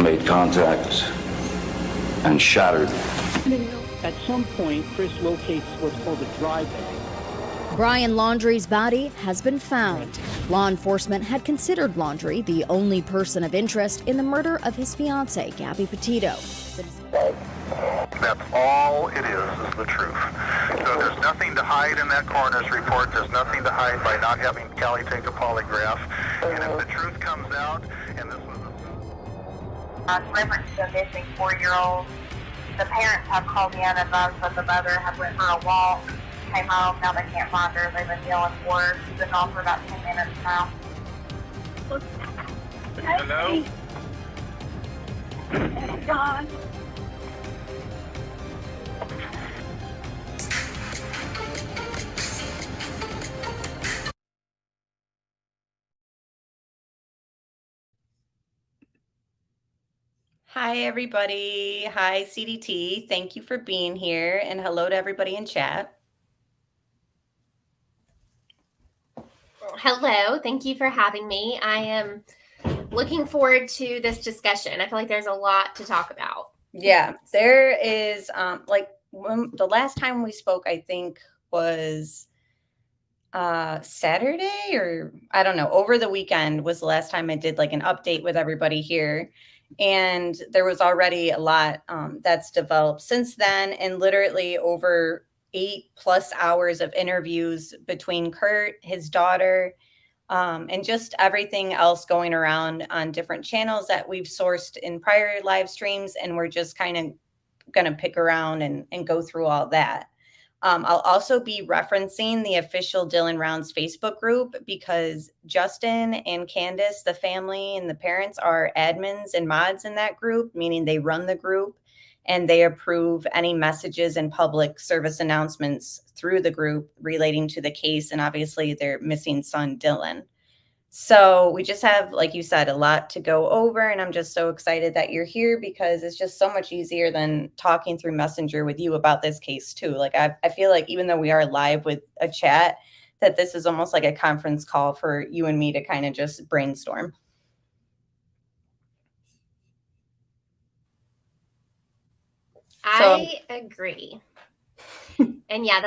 made contact and shattered. At some point, Chris locates what's called a dry bag. Brian Laundrie's body has been found. Law enforcement had considered Laundrie the only person of interest in the murder of his fiancée, Gabby Petito. That's all it is the truth. So there's nothing to hide in that coroner's report. There's nothing to hide by not having Callie take a polygraph. And if the truth comes out, and this was reference to a missing 4-year-old, the parents have called me and advised that the mother had went for a walk, came home, now they can't find her. They've been yelling for her. She's been gone for about 10 minutes now. Hello? John. Hi, everybody. Hi, CDT. Thank you for being here. And hello to everybody in chat. Hello. Thank you for having me. I am looking forward to this discussion. I feel like there's a lot to talk about. Yeah, there is, the last time we spoke, I think was Saturday, or I don't know, over the weekend was the last time I did like an update with everybody here. And there was already a lot that's developed since then, and literally over 8+ hours of interviews between Kurt, his daughter, and just everything else going around on different channels that we've sourced in prior live streams. And we're just kind of going to pick around and go through all that. I'll also be referencing the official Dylan Rounds Facebook group because Justin and Candace, the family and the parents, are admins and mods in that group, meaning they run the group and they approve any messages and public service announcements through the group relating to the case and obviously their missing son, Dylan. So we just have, like you said, a lot to go over, and I'm just so excited that you're here because it's just so much easier than talking through Messenger with you about this case too. Like I feel like even though we are live with a chat, that this is almost like a conference call for you and me to kind of just brainstorm. I agree. And yeah,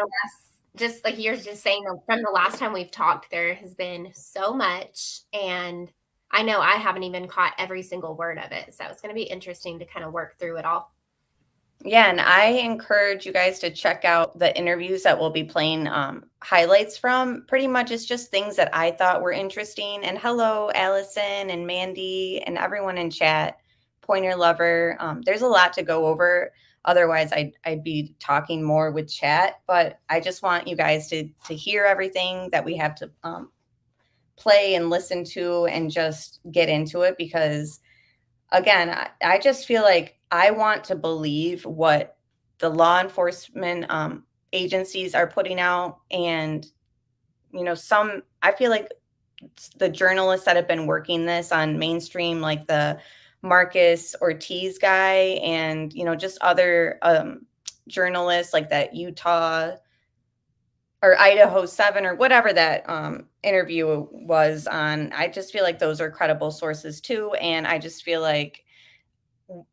just like you're just saying, from the last time we've talked, there has been so much, and I know I haven't even caught every single word of it. So it's going to be interesting to kind of work through it all. Yeah, and I encourage you guys to check out the interviews that we'll be playing highlights from. Pretty much it's just things that I thought were interesting. And hello, Allison and Mandy and everyone in chat, Pointer Lover. There's a lot to go over. Otherwise, I'd be talking more with chat. But I just want you guys to hear everything that we have to play and listen to and just get into it because, again, I just feel like I want to believe what the law enforcement agencies are putting out. And, I feel like the journalists that have been working this on mainstream, like the Marcus Ortiz guy and, just other journalists like that Utah or Idaho 7 or whatever that interview was on. I just feel like those are credible sources too. And I just feel like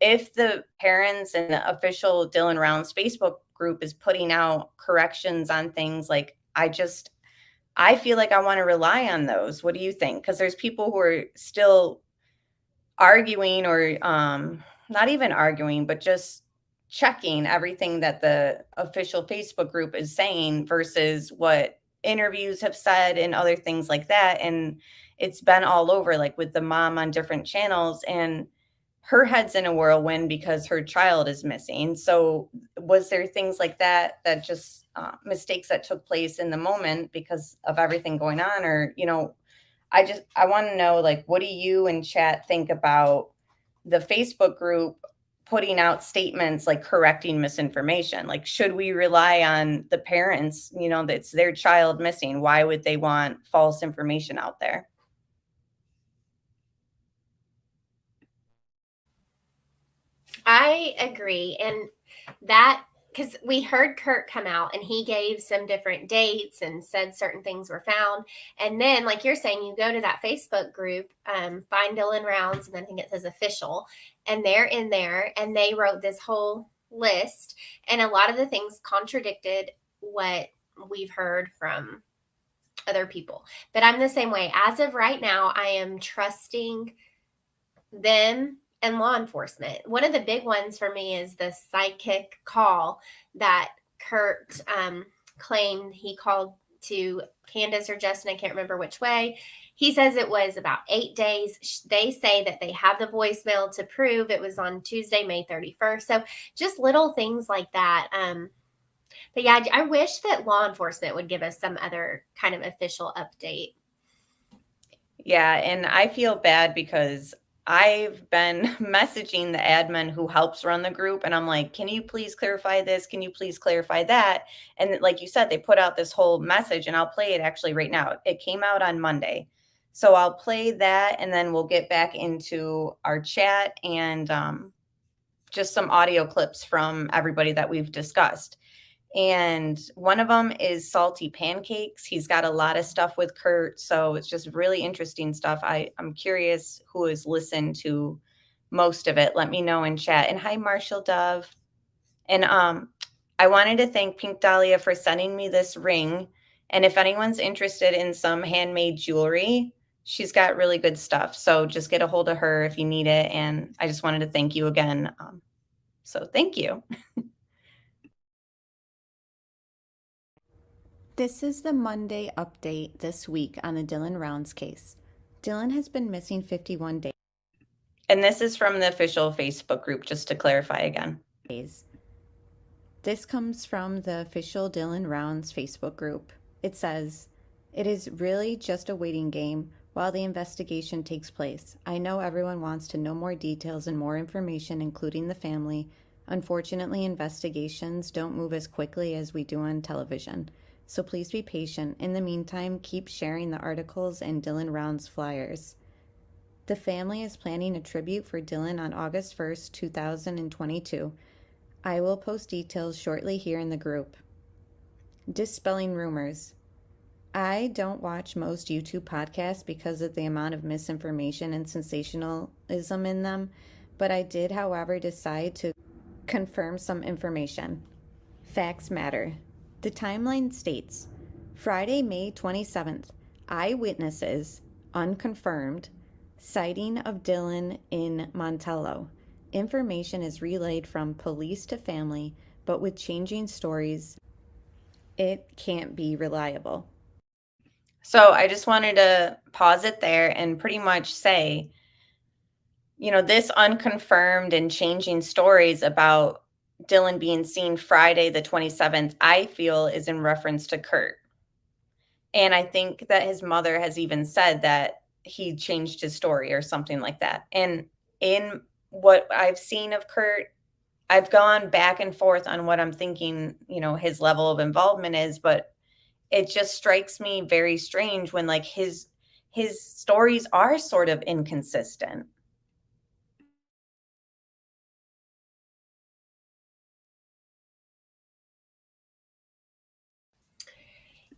if the parents and the official Dylan Rounds Facebook group is putting out corrections on things, like I feel like I want to rely on those. What do you think? Because there's people who are still arguing or not even arguing, but just checking everything that the official Facebook group is saying versus what interviews have said and other things like that. And it's been all over, like with the mom on different channels, and her head's in a whirlwind because her child is missing. So was there things like that just mistakes that took place in the moment because of everything going on? Or, I want to know, like, what do you and chat think about the Facebook group putting out statements like correcting misinformation? Like, should we rely on the parents, that's their child missing? Why would they want false information out there? I agree. And that because we heard Kurt come out and he gave some different dates and said certain things were found. And then, like you're saying, you go to that Facebook group, Find Dylan Rounds, and then I think it says official, and they're in there and they wrote this whole list. And a lot of the things contradicted what we've heard from other people. But I'm the same way. As of right now, I am trusting them and law enforcement. One of the big ones for me is the psychic call that Kurt claimed he called to Candace or Justin. I can't remember which way. He says it was about 8 days. They say that they have the voicemail to prove it was on Tuesday, May 31st. So just little things like that. But yeah, I wish that law enforcement would give us some other kind of official update. Yeah, and I feel bad because I've been messaging the admin who helps run the group, and I'm like, can you please clarify this? Can you please clarify that? And like you said, they put out this whole message, and I'll play it actually right now. It came out on Monday. So I'll play that, and then we'll get back into our chat and just some audio clips from everybody that we've discussed. And one of them is salty pancakes. He's got a lot of stuff with Kurt, so it's just really interesting stuff. I'm curious who has listened to most of it. Let me know in chat. And hi, Marshall Dove. And I wanted to thank Pink Dahlia for sending me this ring. And if anyone's interested in some handmade jewelry, she's got really good stuff. So just get a hold of her if you need it. And I just wanted to thank you again. So thank you. This is the Monday update this week on the Dylan Rounds case. Dylan has been missing 51 days. And this is from the official Facebook group, just to clarify again. This comes from the official Dylan Rounds Facebook group. It says, "It is really just a waiting game while the investigation takes place. I know everyone wants to know more details and more information, including the family. Unfortunately, investigations don't move as quickly as we do on television. So please be patient. In the meantime, keep sharing the articles and Dylan Rounds flyers." The family is planning a tribute for Dylan on August 1st, 2022. I will post details shortly here in the group. Dispelling rumors. I don't watch most YouTube podcasts because of the amount of misinformation and sensationalism in them, but I did, however, decide to confirm some information. Facts matter. The timeline states, Friday, May 27th, eyewitnesses, unconfirmed, sighting of Dylan in Montello. Information is relayed from police to family, but with changing stories, it can't be reliable. So I just wanted to pause it there and pretty much say, this unconfirmed and changing stories about Dylan being seen Friday the 27th, I feel is in reference to Kurt. And I think that his mother has even said that he changed his story or something like that. And in what I've seen of Kurt, I've gone back and forth on what I'm thinking, his level of involvement is, but it just strikes me very strange when like his stories are sort of inconsistent.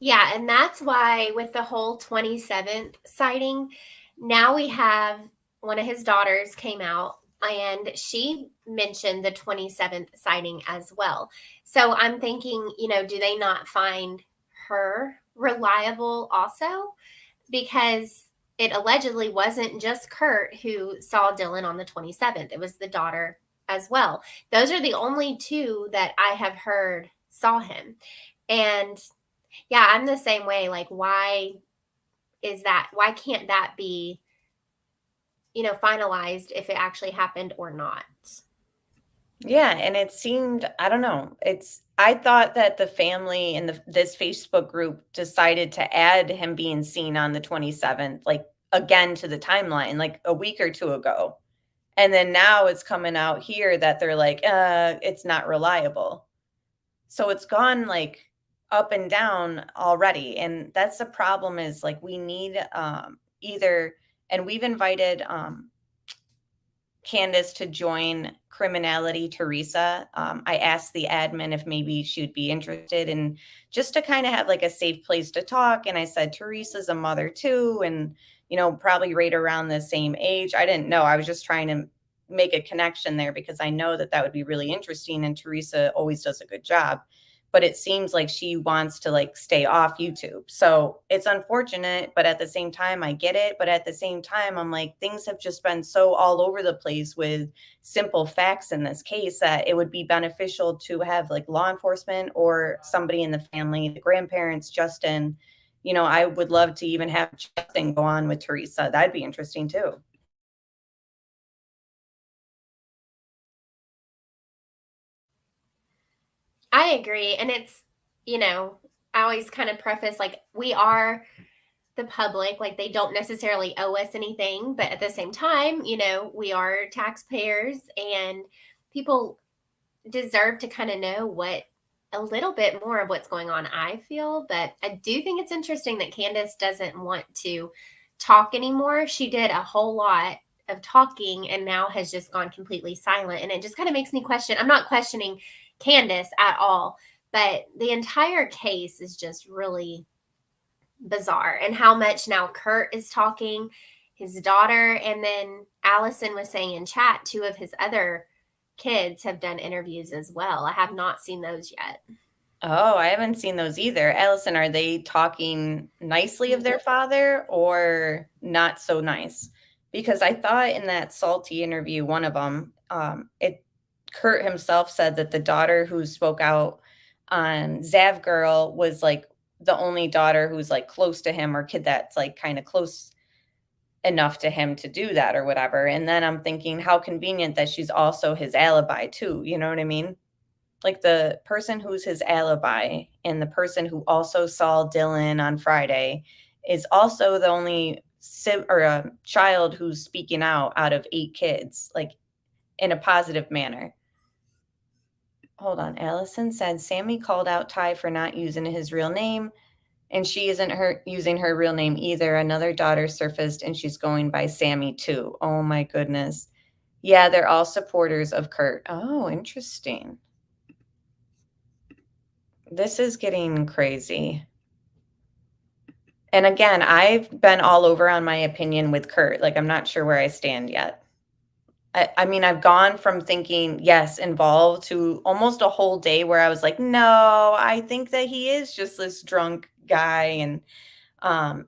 Yeah, and that's why with the whole 27th sighting, now we have one of his daughters came out and she mentioned the 27th sighting as well. So I'm thinking, do they not find her reliable also? Because it allegedly wasn't just Kurt who saw Dylan on the 27th. It was the daughter as well. Those are the only two that I have heard saw him. And yeah, I'm the same way. Like, why can't that be, finalized if it actually happened or not? Yeah, and it seemed, I don't know. I thought that the family in this Facebook group decided to add him being seen on the 27th, like again to the timeline, like a week or two ago. And then now it's coming out here that they're like, it's not reliable. So it's gone like up and down already. And that's the problem is like we need either, and we've invited Candace to join Criminality Teresa. I asked the admin if maybe she'd be interested in just to kind of have like a safe place to talk. And I said, Teresa's a mother too, and, probably right around the same age. I didn't know. I was just trying to make a connection there because I know that would be really interesting. And Teresa always does a good job. But it seems like she wants to like stay off YouTube. So it's unfortunate, but at the same time, I get it. But at the same time, I'm like, things have just been so all over the place with simple facts in this case that it would be beneficial to have like law enforcement or somebody in the family, the grandparents, Justin. I would love to even have Justin go on with Teresa. That'd be interesting too. I agree. And it's, I always kind of preface like we are the public, like they don't necessarily owe us anything, but at the same time, we are taxpayers and people deserve to kind of know a little bit more of what's going on, I feel. But I do think it's interesting that Candace doesn't want to talk anymore. She did a whole lot of talking and now has just gone completely silent. And it just kind of makes me question. I'm not questioning Candace at all, but the entire case is just really bizarre. And how much now Kurt is talking, his daughter, and then Allison was saying in chat, 2 of his other kids have done interviews as well. I have not seen those yet. Oh, I haven't seen those either. Allison, are they talking nicely of their father or not so nice? Because I thought in that salty interview, one of them, Kurt himself said that the daughter who spoke out on Zav Girl was like the only daughter who's like close to him or kid that's like kind of close enough to him to do that or whatever. And then I'm thinking how convenient that she's also his alibi too. You know what I mean? Like the person who's his alibi and the person who also saw Dylan on Friday is also the only child who's speaking out of 8 kids, like in a positive manner. Hold on. Allison said Sammy called out Ty for not using his real name, and she isn't using her real name either. Another daughter surfaced, and she's going by Sammy too. Oh my goodness. Yeah, they're all supporters of Kurt. Oh, interesting. This is getting crazy. And again, I've been all over on my opinion with Kurt. Like, I'm not sure where I stand yet. I mean, I've gone from thinking, yes, involved to almost a whole day where I was like, no, I think that he is just this drunk guy and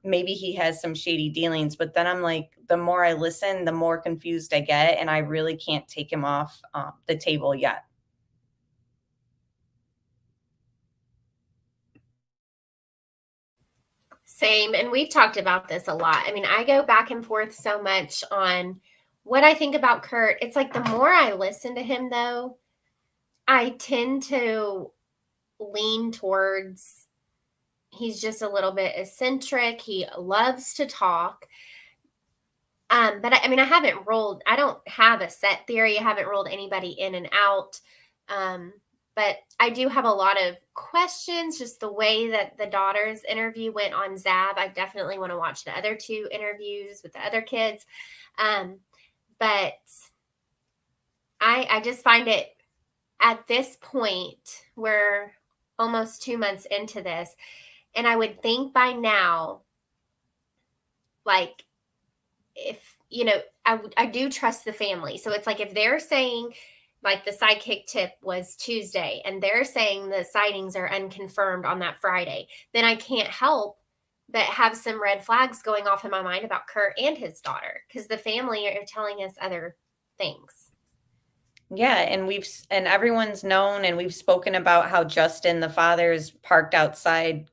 maybe he has some shady dealings. But then I'm like, the more I listen, the more confused I get. And I really can't take him off the table yet. Same. And we've talked about this a lot. I mean, I go back and forth so much on what I think about Kurt. It's like the more I listen to him, though, I tend to lean towards he's just a little bit eccentric. He loves to talk. But I mean, I don't have a set theory. I haven't ruled anybody in and out. But I do have a lot of questions, just the way that the daughter's interview went on Zab. I definitely want to watch the other 2 interviews with the other kids. But I just find it at this point, we're almost 2 months into this, and I would think by now, like, if, I do trust the family. So it's like if they're saying, like the sidekick tip was Tuesday and they're saying the sightings are unconfirmed on that Friday, then I can't help but have some red flags going off in my mind about Kurt and his daughter because the family are telling us other things. Yeah, and everyone's known, and we've spoken about how Justin, the father, is parked outside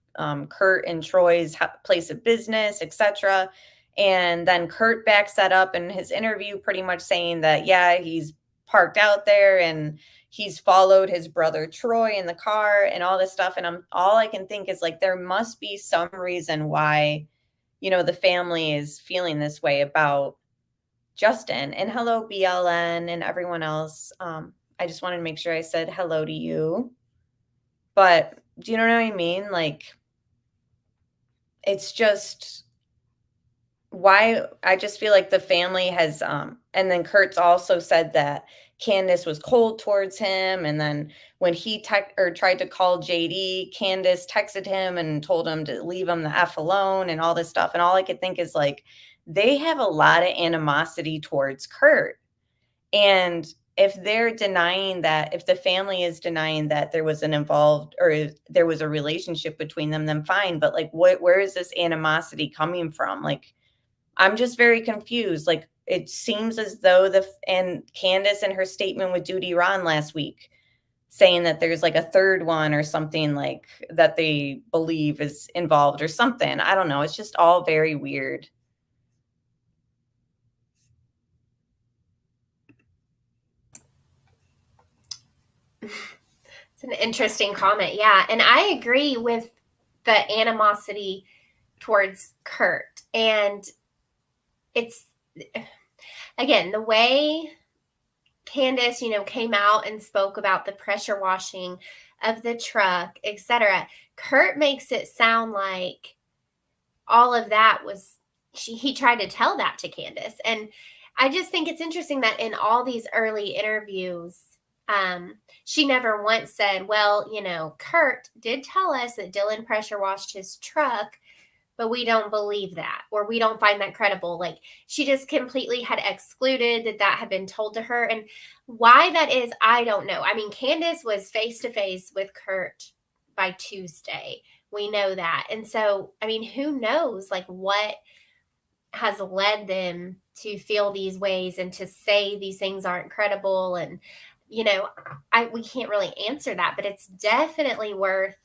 Kurt and Troy's place of business, etc. And then Kurt backs that up in his interview, pretty much saying that, yeah, he's parked out there and he's followed his brother Troy in the car and all this stuff. And all I can think is like, there must be some reason why, the family is feeling this way about Justin. And hello, BLN and everyone else. I just wanted to make sure I said hello to you. But do you know what I mean? Like, it's just why I just feel like the family has and then Kurt's also said that Candace was cold towards him, and then when he tried to call JD, Candace texted him and told him to leave him the F alone and all this stuff. And all I could think is like they have a lot of animosity towards Kurt. And if they're denying that, if the family is denying that there was an involved or there was a relationship between them, then fine. But like where is this animosity coming from? Like I'm just very confused. Like it seems as though and Candace in her statement with Duty Ron last week saying that there's like a third one or something like that they believe is involved or something. I don't know. It's just all very weird. It's an interesting comment. Yeah. And I agree with the animosity towards Kurt. And it's, again, the way Candace, came out and spoke about the pressure washing of the truck, etc. Kurt makes it sound like all of that was, he tried to tell that to Candace. And I just think it's interesting that in all these early interviews, she never once said, well, Kurt did tell us that Dylan pressure washed his truck, but we don't believe that, or we don't find that credible. Like she just completely had excluded that had been told to her. And why that is, I don't know. I mean, Candace was face to face with Kurt by Tuesday. We know that. And so, I mean, who knows like what has led them to feel these ways and to say these things aren't credible. And, we can't really answer that, but it's definitely worth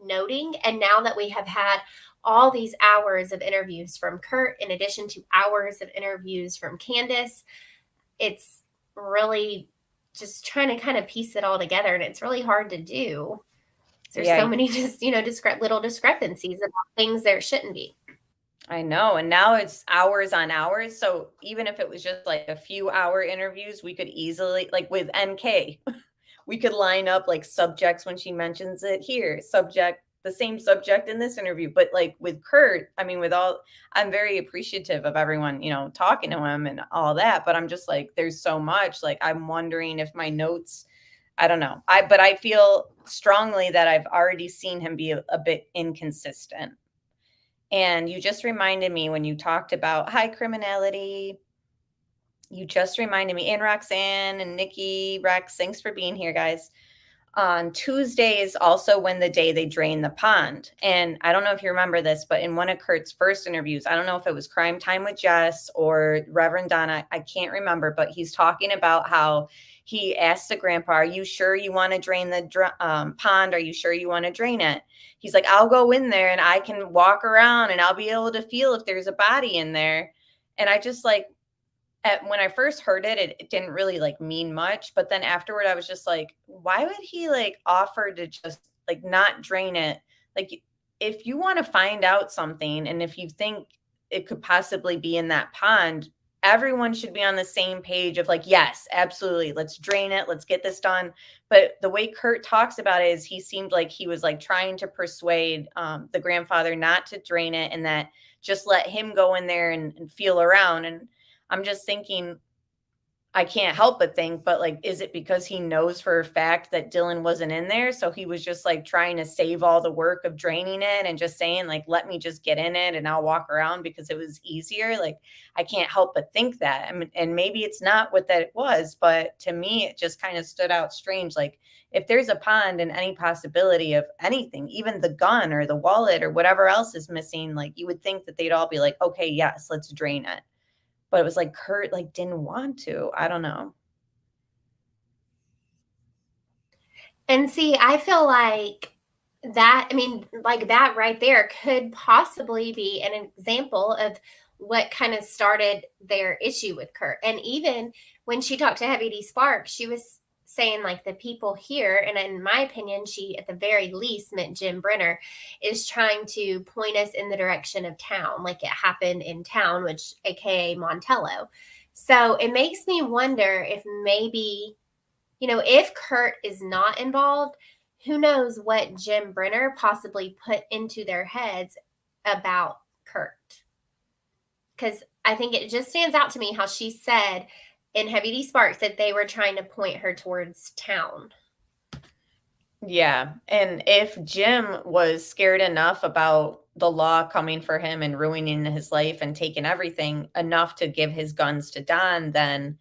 noting. And now that we have had all these hours of interviews from Kurt, in addition to hours of interviews from Candace, it's really just trying to kind of piece it all together. And it's really hard to do. There's so many just, little discrepancies about things there shouldn't be. I know. And now it's hours on hours. So even if it was just like a few hour interviews, we could easily, like with NK, we could line up like subjects when she mentions it here, the same subject in this interview. But like with Kurt, I mean, I'm very appreciative of everyone, talking to him and all that. But I'm just like, there's so much. Like, I'm wondering if my notes, I don't know. But I feel strongly that I've already seen him be a bit inconsistent. And you just reminded me when you talked about high criminality, you just reminded me, and Roxanne and Nikki, Rex, thanks for being here, guys. On Tuesday is also when the day they drain the pond. And I don't know if you remember this, but in one of Kurt's first interviews, I don't know if it was Crime Time with Jess or Reverend Donna, I can't remember, but he's talking about how he asked the grandpa, are you sure you want to drain the pond? Are you sure you want to drain it? He's like, I'll go in there and I can walk around and I'll be able to feel if there's a body in there. And I just like, when I first heard it, it didn't really like mean much. But then afterward, I was just like, why would he like offer to just like not drain it? Like, if you want to find out something and if you think it could possibly be in that pond, everyone should be on the same page of like, yes, absolutely. Let's drain it. Let's get this done. But the way Kurt talks about it is he seemed like he was like trying to persuade the grandfather not to drain it and that just let him go in there and feel around. And I'm just thinking, I can't help but think, but like, is it because he knows for a fact that Dylan wasn't in there? So he was just like trying to save all the work of draining it and just saying like, let me just get in it and I'll walk around because it was easier. Like, I can't help but think that. I mean, and maybe it's not what that it was, but to me, it just kind of stood out strange. Like if there's a pond and any possibility of anything, even the gun or the wallet or whatever else is missing, like you would think that they'd all be like, okay, yes, let's drain it. But it was like Kurt like didn't want to. I don't know. And see, I feel like that, I mean, like that right there could possibly be an example of what kind of started their issue with Kurt. And even when she talked to Heavy D Sparks, she was saying like the people here, and in my opinion, she at the very least meant Jim Brenner, is trying to point us in the direction of town, like it happened in town, which aka Montello. So it makes me wonder if maybe, if Kurt is not involved, who knows what Jim Brenner possibly put into their heads about Kurt. because I think it just stands out to me how she said in Heavy D Sparks that they were trying to point her towards town. Yeah. And if Jim was scared enough about the law coming for him and ruining his life and taking everything enough to give his guns to Don, then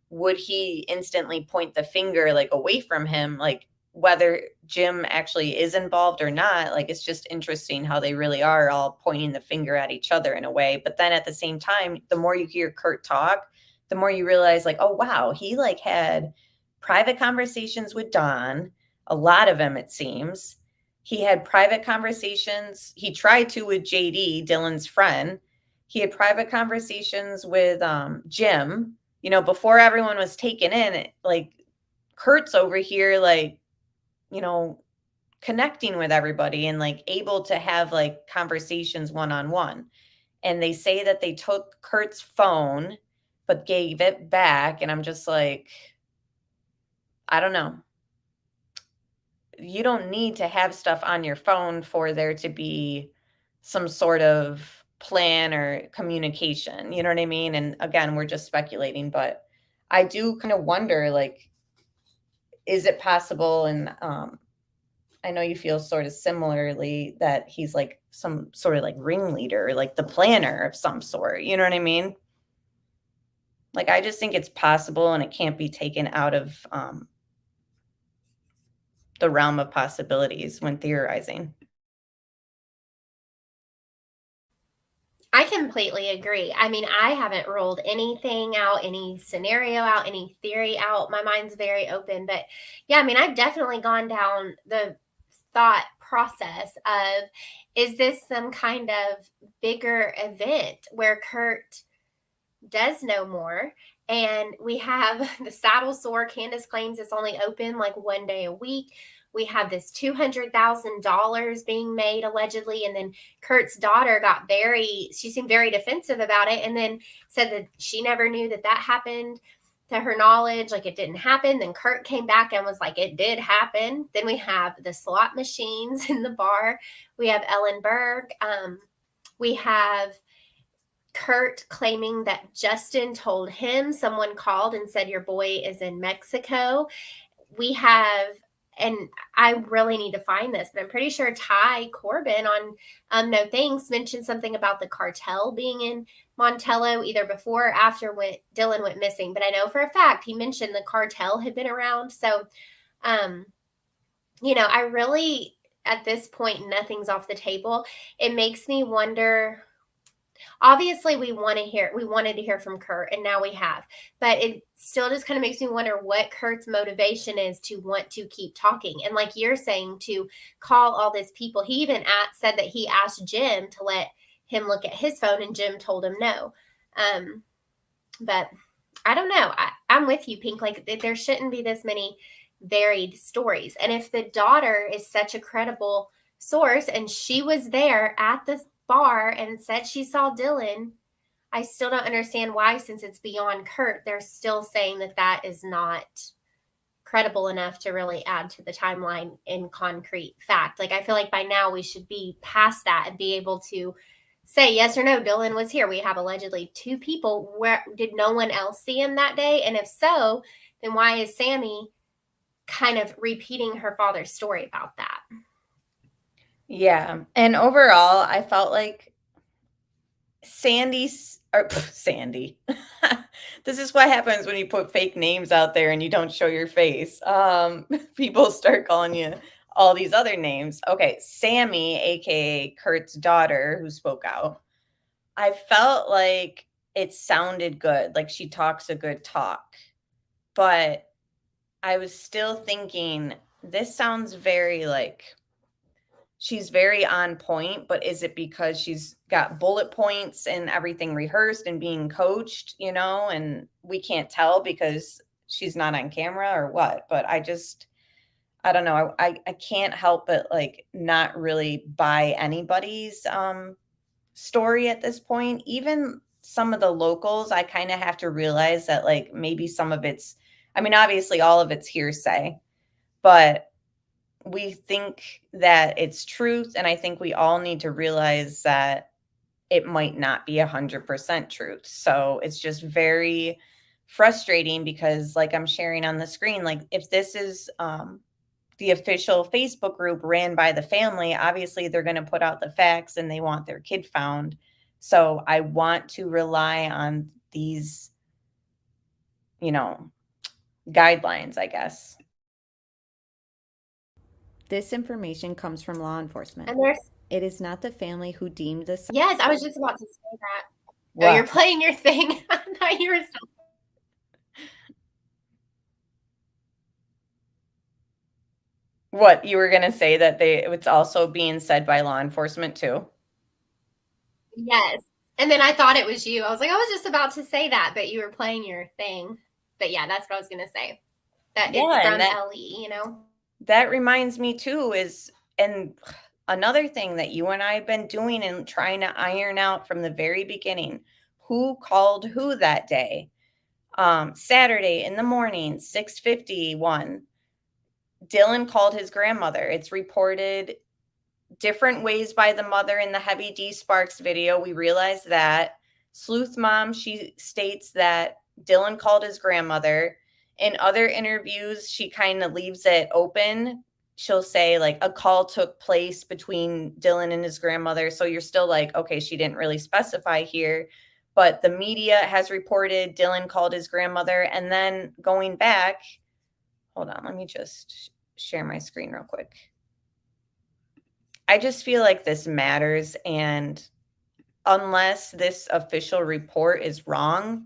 would he instantly point the finger like away from him? Like whether Jim actually is involved or not, like it's just interesting how they really are all pointing the finger at each other in a way. But then at the same time, the more you hear Kurt talk, the more you realize like, oh wow, he like had private conversations with Don, a lot of them it seems. He had private conversations. He tried to with JD, Dylan's friend. He had private conversations with Jim, you know, before everyone was taken in. Like Kurt's over here, like, you know, connecting with everybody and like able to have like conversations one-on-one. And they say that they took Kurt's phone, but gave it back. And I'm just like, I don't know. You don't need to have stuff on your phone for there to be some sort of plan or communication. You know what I mean? And again, we're just speculating, but I do kind of wonder, like, is it possible? And I know you feel sort of similarly that he's like some sort of like ringleader, like the planner of some sort. You know what I mean? Like, I just think it's possible and it can't be taken out of the realm of possibilities when theorizing. I completely agree. I mean, I haven't ruled anything out, any scenario out, any theory out. My mind's very open. But yeah, I mean, I've definitely gone down the thought process of, is this some kind of bigger event where Kurt does know more? And we have the saddle sore. Candace claims it's only open like one day a week. We have this $200,000 being made allegedly. And then Kurt's daughter she seemed very defensive about it. And then said that she never knew that happened to her knowledge. Like it didn't happen. Then Kurt came back and was like, it did happen. Then we have the slot machines in the bar. We have Ellen Berg. We have Kurt claiming that Justin told him, someone called and said, your boy is in Mexico. We have, and I really need to find this, but I'm pretty sure Ty Corbin on No Thanks mentioned something about the cartel being in Montello either before or after Dylan went missing. But I know for a fact he mentioned the cartel had been around. So, you know, I really, at this point, nothing's off the table. It makes me wonder. Obviously, we wanted to hear from Kurt, and now we have. But it still just kind of makes me wonder what Kurt's motivation is to want to keep talking. And like you're saying, to call all these people. He even said that he asked Jim to let him look at his phone, and Jim told him no. But I don't know. I'm with you, Pink. Like there shouldn't be this many varied stories. And if the daughter is such a credible source, and she was there at the bar and said she saw Dylan, I still don't understand why, since it's beyond Kurt, they're still saying that is not credible enough to really add to the timeline in concrete fact. Like I feel like by now we should be past that and be able to say yes or no, Dylan was here. We have allegedly 2 people. Where did no one else see him that day? And if so, then why is Sammy kind of repeating her father's story about that? Yeah. And overall, I felt like Sandy. This is what happens when you put fake names out there and you don't show your face. People start calling you all these other names. Okay. Sammy, aka Kurt's daughter, who spoke out. I felt like it sounded good. Like she talks a good talk. But I was still thinking, this sounds very like, she's very on point, but is it because she's got bullet points and everything rehearsed and being coached, you know, and we can't tell because she's not on camera or what? But I don't know. I can't help but like not really buy anybody's story at this point. Even some of the locals, I kind of have to realize that like maybe some of it's, I mean, obviously all of it's hearsay, but we think that it's truth. And I think we all need to realize that it might not be 100% truth. So it's just very frustrating because, like I'm sharing on the screen, like if this is the official Facebook group ran by the family, obviously they're going to put out the facts and they want their kid found. So I want to rely on these, guidelines, I guess. This information comes from law enforcement. And there's It is not the family who deemed this. yes, I was just about to say that. What? Oh, you're playing your thing. I thought you were still. What, you were going to say that it's also being said by law enforcement too? Yes. And then I thought it was you. I was like, I was just about to say that, but you were playing your thing. But yeah, that's what I was going to say. That Yeah, it's and from that- LE. That reminds me too and another thing that you and I have been doing and trying to iron out from the very beginning, who called who that day? Saturday in the morning, 6:51. Dylan called his grandmother. It's reported different ways by the mother in the Heavy D Sparks video. We realized that. Sleuth Mom, she states that Dylan called his grandmother. In other interviews, she kind of leaves it open. She'll say like a call took place between Dylan and his grandmother. So you're still like, okay, she didn't really specify here. But the media has reported Dylan called his grandmother. And then going back, hold on, let me just share my screen real quick. I just feel like this matters. And unless this official report is wrong,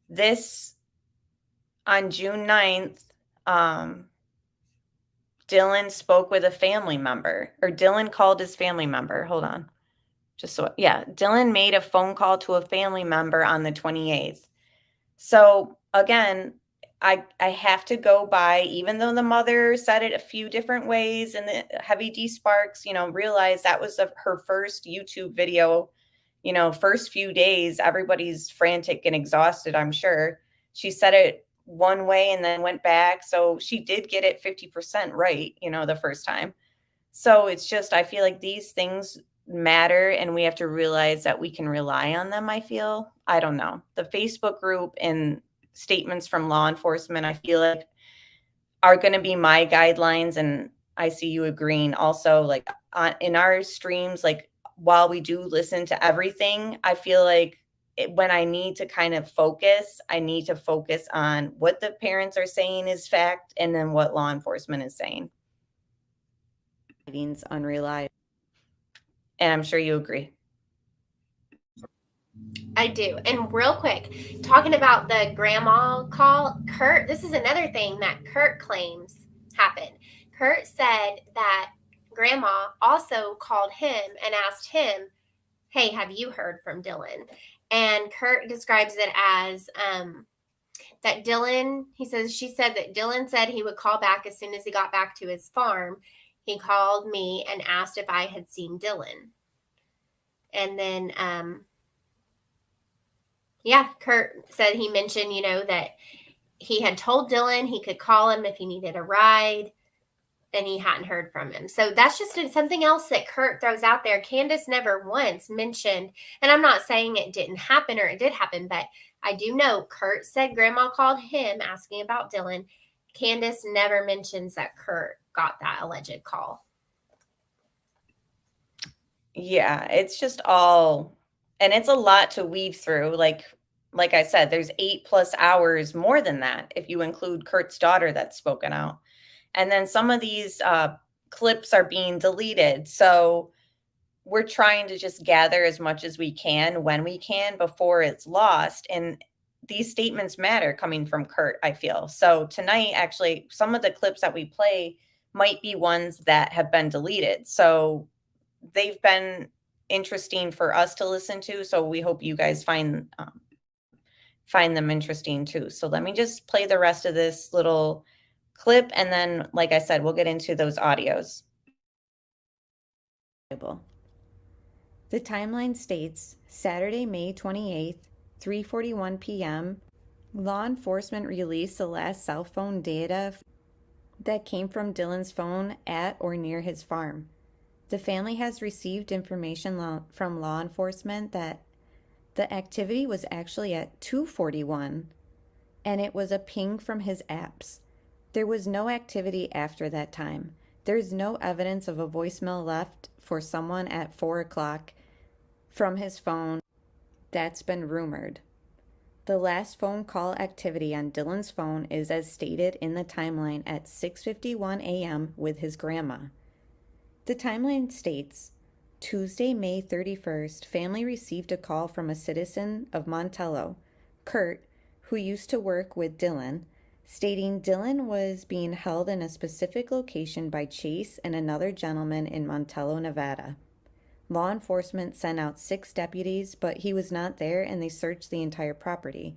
this on June 9th, Dylan spoke with a family member, or Dylan called his family member. Hold on. Dylan made a phone call to a family member on the 28th. So again, I have to go by, even though the mother said it a few different ways and the Heavy D Sparks, realized that was her first YouTube video, first few days, everybody's frantic and exhausted, I'm sure. She said it one way and then went back. So she did get it 50% right, the first time. So it's just, I feel like these things matter and we have to realize that we can rely on them. I don't know. The Facebook group and statements from law enforcement, I feel like are going to be my guidelines. And I see you agreeing also, like in our streams, like while we do listen to everything, I feel like when I need to kind of focus, I need to focus on what the parents are saying is fact and then what law enforcement is saying. Unreliable. And I'm sure you agree. I do. And real quick, talking about the grandma call, Kurt, this is another thing that Kurt claims happened. Kurt said that grandma also called him and asked him, hey, have you heard from Dylan? And Kurt describes it as that Dylan, she said that Dylan said he would call back as soon as he got back to his farm. He called me and asked if I had seen Dylan. And then, Kurt said he mentioned, that he had told Dylan he could call him if he needed a ride, and he hadn't heard from him. So that's just something else that Kurt throws out there. Candace never once mentioned, and I'm not saying it didn't happen or it did happen, but I do know Kurt said grandma called him asking about Dylan. Candace never mentions that Kurt got that alleged call. Yeah, it's just all, and it's a lot to weave through. Like I said, there's 8+ hours more than that if you include Kurt's daughter that's spoken out. And then some of these clips are being deleted. So we're trying to just gather as much as we can when we can before it's lost. And these statements matter coming from Kurt, I feel. So tonight, actually, some of the clips that we play might be ones that have been deleted. So they've been interesting for us to listen to. So we hope you guys find them interesting too. So let me just play the rest of this little clip. And then, like I said, we'll get into those audios. The timeline states Saturday, May 28th, 3:41 p.m., law enforcement released the last cell phone data that came from Dylan's phone at or near his farm. The family has received information from law enforcement that the activity was actually at 2:41, and it was a ping from his apps. There was no activity after that time. There's no evidence of a voicemail left for someone at 4 o'clock from his phone. That's been rumored. The last phone call activity on Dylan's phone is as stated in the timeline at 6:51 a.m. with his grandma. The timeline states, Tuesday, May 31st, family received a call from a citizen of Montello, Kurt, who used to work with Dylan, stating Dylan was being held in a specific location by Chase and another gentleman in Montello, Nevada. Law enforcement sent out 6 deputies, but he was not there and they searched the entire property.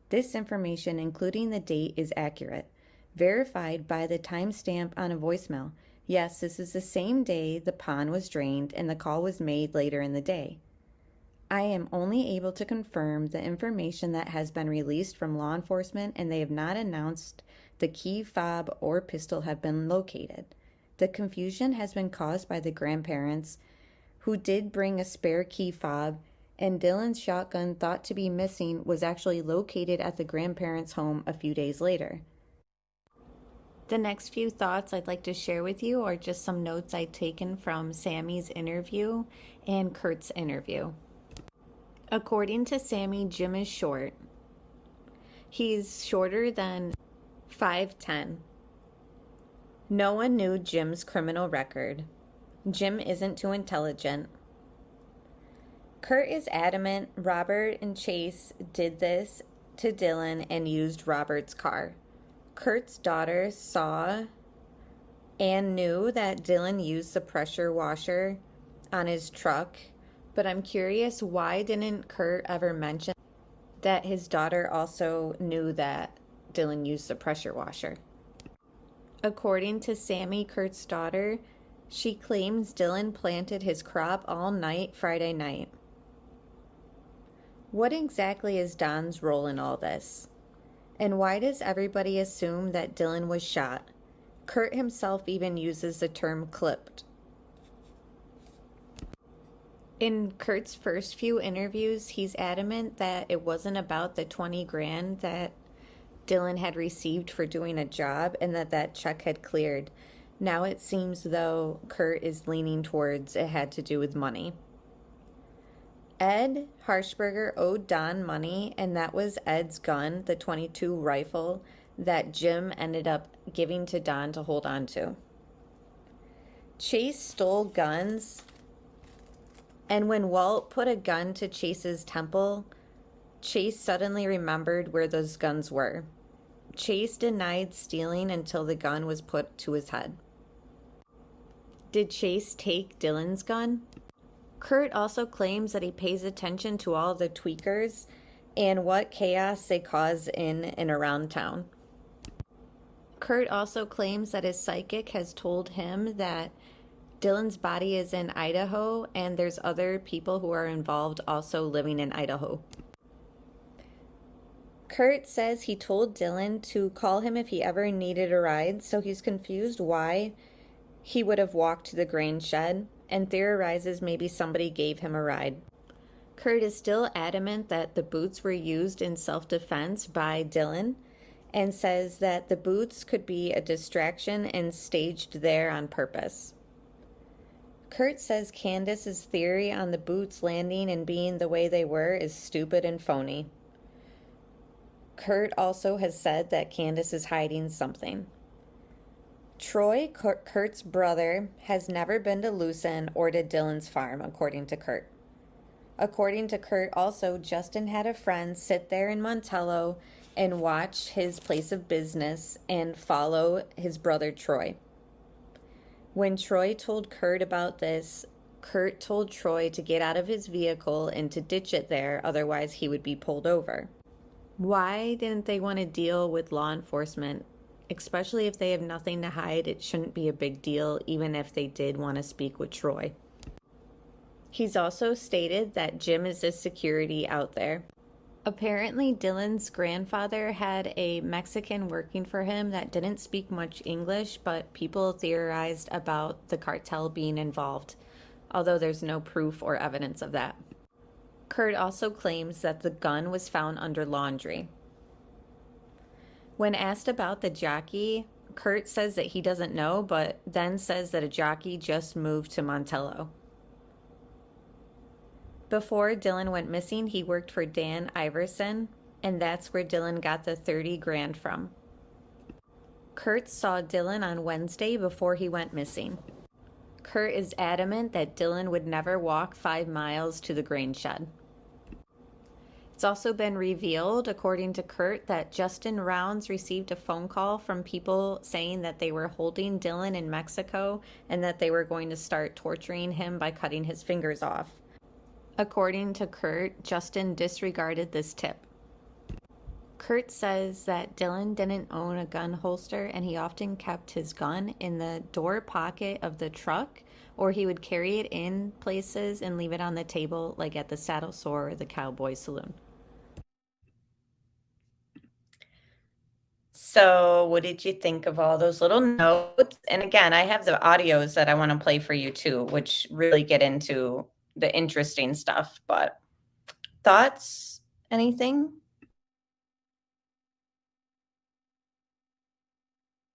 This information, including the date, is accurate, verified by the timestamp on a voicemail. Yes, this is the same day the pond was drained and the call was made later in the day. I am only able to confirm the information that has been released from law enforcement, and they have not announced the key fob or pistol have been located. The confusion has been caused by the grandparents, who did bring a spare key fob, and Dylan's shotgun, thought to be missing, was actually located at the grandparents' home a few days later. The next few thoughts I'd like to share with you are just some notes I'd taken from Sammy's interview and Kurt's interview. According to Sammy, Jim is short. He's shorter than 5'10". No one knew Jim's criminal record. Jim isn't too intelligent. Kurt is adamant Robert and Chase did this to Dylan and used Robert's car. Kurt's daughter saw and knew that Dylan used the pressure washer on his truck, but I'm curious, why didn't Kurt ever mention that his daughter also knew that Dylan used the pressure washer? According to Sammy, Kurt's daughter, she claims Dylan planted his crop all night Friday night. What exactly is Don's role in all this? And why does everybody assume that Dylan was shot? Kurt himself even uses the term clipped. In Kurt's first few interviews, he's adamant that it wasn't about the 20 grand that Dylan had received for doing a job and that check had cleared. Now it seems though Kurt is leaning towards it had to do with money. Ed Harshberger owed Don money, and that was Ed's gun, the .22 rifle that Jim ended up giving to Don to hold on to. Chase stole guns, and when Walt put a gun to Chase's temple, Chase suddenly remembered where those guns were. Chase denied stealing until the gun was put to his head. Did Chase take Dylan's gun? Kurt also claims that he pays attention to all the tweakers and what chaos they cause in and around town. Kurt also claims that his psychic has told him that Dylan's body is in Idaho and there's other people who are involved also living in Idaho. Kurt says he told Dylan to call him if he ever needed a ride, so he's confused why he would have walked to the grain shed and theorizes maybe somebody gave him a ride. Kurt is still adamant that the boots were used in self-defense by Dylan and says that the boots could be a distraction and staged there on purpose. Kurt says Candace's theory on the boots landing and being the way they were is stupid and phony. Kurt also has said that Candace is hiding something. Troy, Kurt's brother, has never been to Lucin or to Dylan's farm, according to Kurt. According to Kurt, also, Justin had a friend sit there in Montello and watch his place of business and follow his brother Troy. When Troy told Kurt about this, Kurt told Troy to get out of his vehicle and to ditch it there, otherwise he would be pulled over. Why didn't they want to deal with law enforcement? Especially if they have nothing to hide, it shouldn't be a big deal, even if they did want to speak with Troy. He's also stated that Jim is the security out there. Apparently, Dylan's grandfather had a Mexican working for him that didn't speak much English, but people theorized about the cartel being involved, although there's no proof or evidence of that. Kurt also claims that the gun was found under laundry. When asked about the jockey, Kurt says that he doesn't know, but then says that a jockey just moved to Montello. Before Dylan went missing, he worked for Dan Iverson, and that's where Dylan got the 30 grand from. Kurt saw Dylan on Wednesday before he went missing. Kurt is adamant that Dylan would never walk 5 miles to the grain shed. It's also been revealed, according to Kurt, that Justin Rounds received a phone call from people saying that they were holding Dylan in Mexico and that they were going to start torturing him by cutting his fingers off. According to Kurt, Justin disregarded this tip. Kurt says that Dylan didn't own a gun holster and he often kept his gun in the door pocket of the truck, or he would carry it in places and leave it on the table, like at the Saddle Sore or the Cowboy Saloon. So, what did you think of all those little notes? And again, I have the audios that I want to play for you too, which really get into the interesting stuff. But thoughts? Anything?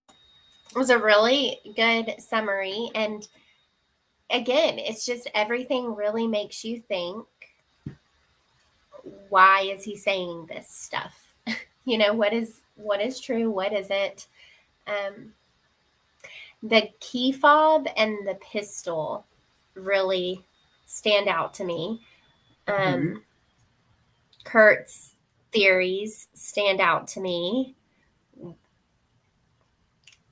It was a really good summary. And again, it's just everything really makes you think, why is he saying this stuff? What is true, what isn't. The key fob and the pistol really stand out to me. Kurt's theories stand out to me.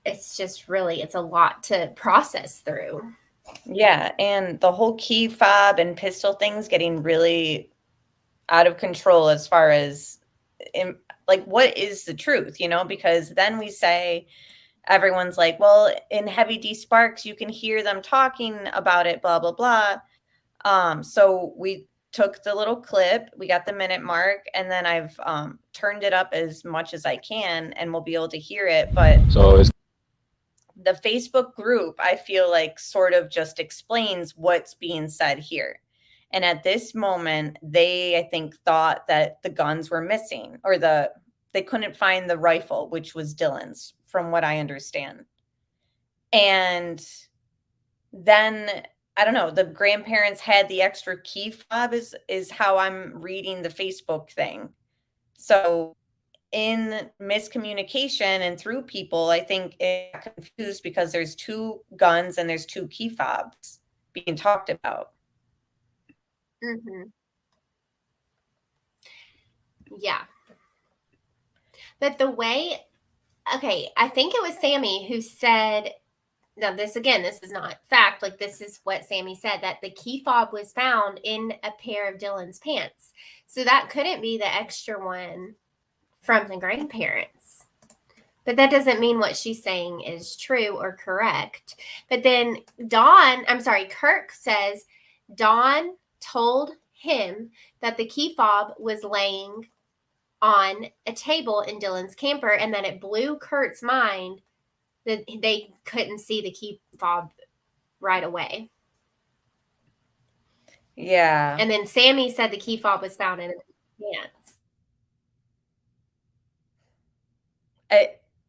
It's just really, it's a lot to process through. Yeah, and the whole key fob and pistol thing's getting really out of control as far as what is the truth, because then we say, everyone's like, well, in Heavy D Sparks, you can hear them talking about it, blah, blah, blah. So we took the little clip, we got the minute mark, and then I've turned it up as much as I can, and we'll be able to hear it. But the Facebook group, I feel like, sort of just explains what's being said here. And at this moment, they, I think, thought that the guns were missing, or they couldn't find the rifle, which was Dylan's, from what I understand. And then, I don't know, the grandparents had the extra key fob is how I'm reading the Facebook thing. So in miscommunication and through people, I think it got confused because there's 2 guns and there's 2 key fobs being talked about. Mm-hmm. Yeah. But the way, okay, I think it was Sammy who said, now this is not fact, like this is what Sammy said, that the key fob was found in a pair of Dylan's pants. So that couldn't be the extra one from the grandparents. But that doesn't mean what she's saying is true or correct. But then Kirk says Dawn told him that the key fob was laying on a table in Dylan's camper, and that it blew Kurt's mind that they couldn't see the key fob right away. Yeah. And then Sammy said the key fob was found in his pants.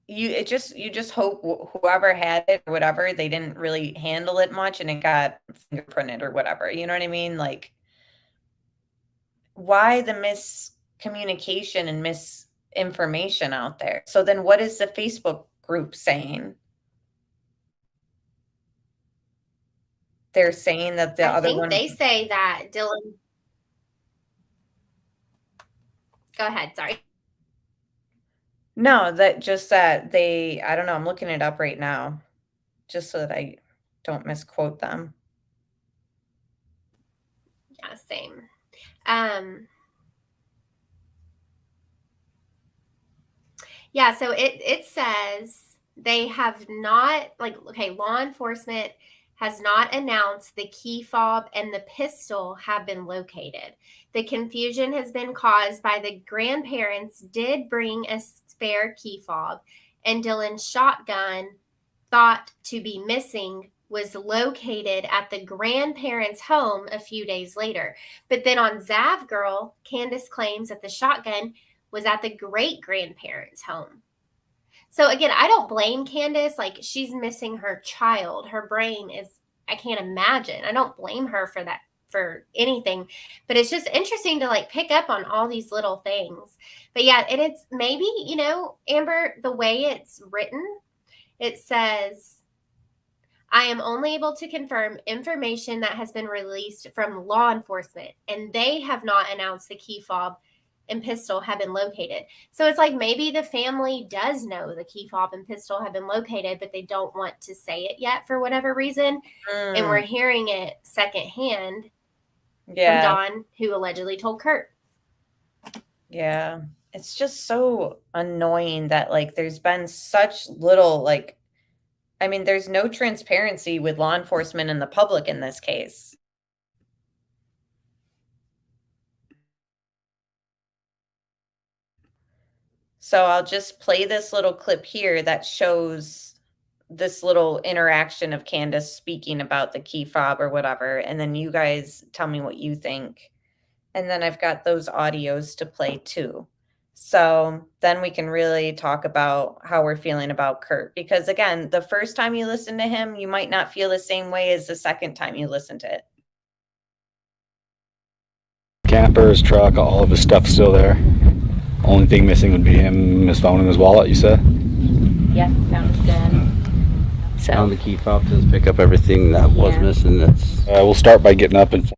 You just hope whoever had it or whatever, they didn't really handle it much and it got fingerprinted or whatever. You know what I mean? Like, why the miscommunication and misinformation out there? So then what is the Facebook group saying? They're saying that the other one. They say that Dylan. Go ahead. Sorry. No, that they, I don't know, I'm looking it up right now just so that I don't misquote them. Yeah, same. Yeah, so it says they have not, law enforcement has not announced the key fob and the pistol have been located. The confusion has been caused by the grandparents did bring a spare key fob, and Dylan's shotgun, thought to be missing, was located at the grandparents' home a few days later. But then on Zav Girl, Candace claims that the shotgun was at the great-grandparents' home. So again, I don't blame Candace. Like, she's missing her child. Her brain is, I can't imagine. I don't blame her for that, for anything. But it's just interesting to like pick up on all these little things. But yeah, and it's maybe, you know, Amber, the way it's written, it says, I am only able to confirm information that has been released from law enforcement, and they have not announced the key fob and pistol have been located. So it's like maybe the family does know the key fob and pistol have been located, but they don't want to say it yet for whatever reason. And we're hearing it secondhand from Dawn, who allegedly told Kurt. Yeah. It's just so annoying that like there's been such little like, I mean, there's no transparency with law enforcement and the public in this case. So I'll just play this little clip here that shows this little interaction of Candace speaking about the key fob or whatever. And then you guys tell me what you think. And then I've got those audios to play too. So then we can really talk about how we're feeling about Kurt. Because again, the first time you listen to him, you might not feel the same way as the second time you listen to it. Camper, his truck, all of his stuff still there. Only thing missing would be him, his phone and his wallet, you said? Yeah, found his gun. So Found the key fob to pick up everything that was missing. That's we'll start by getting up and...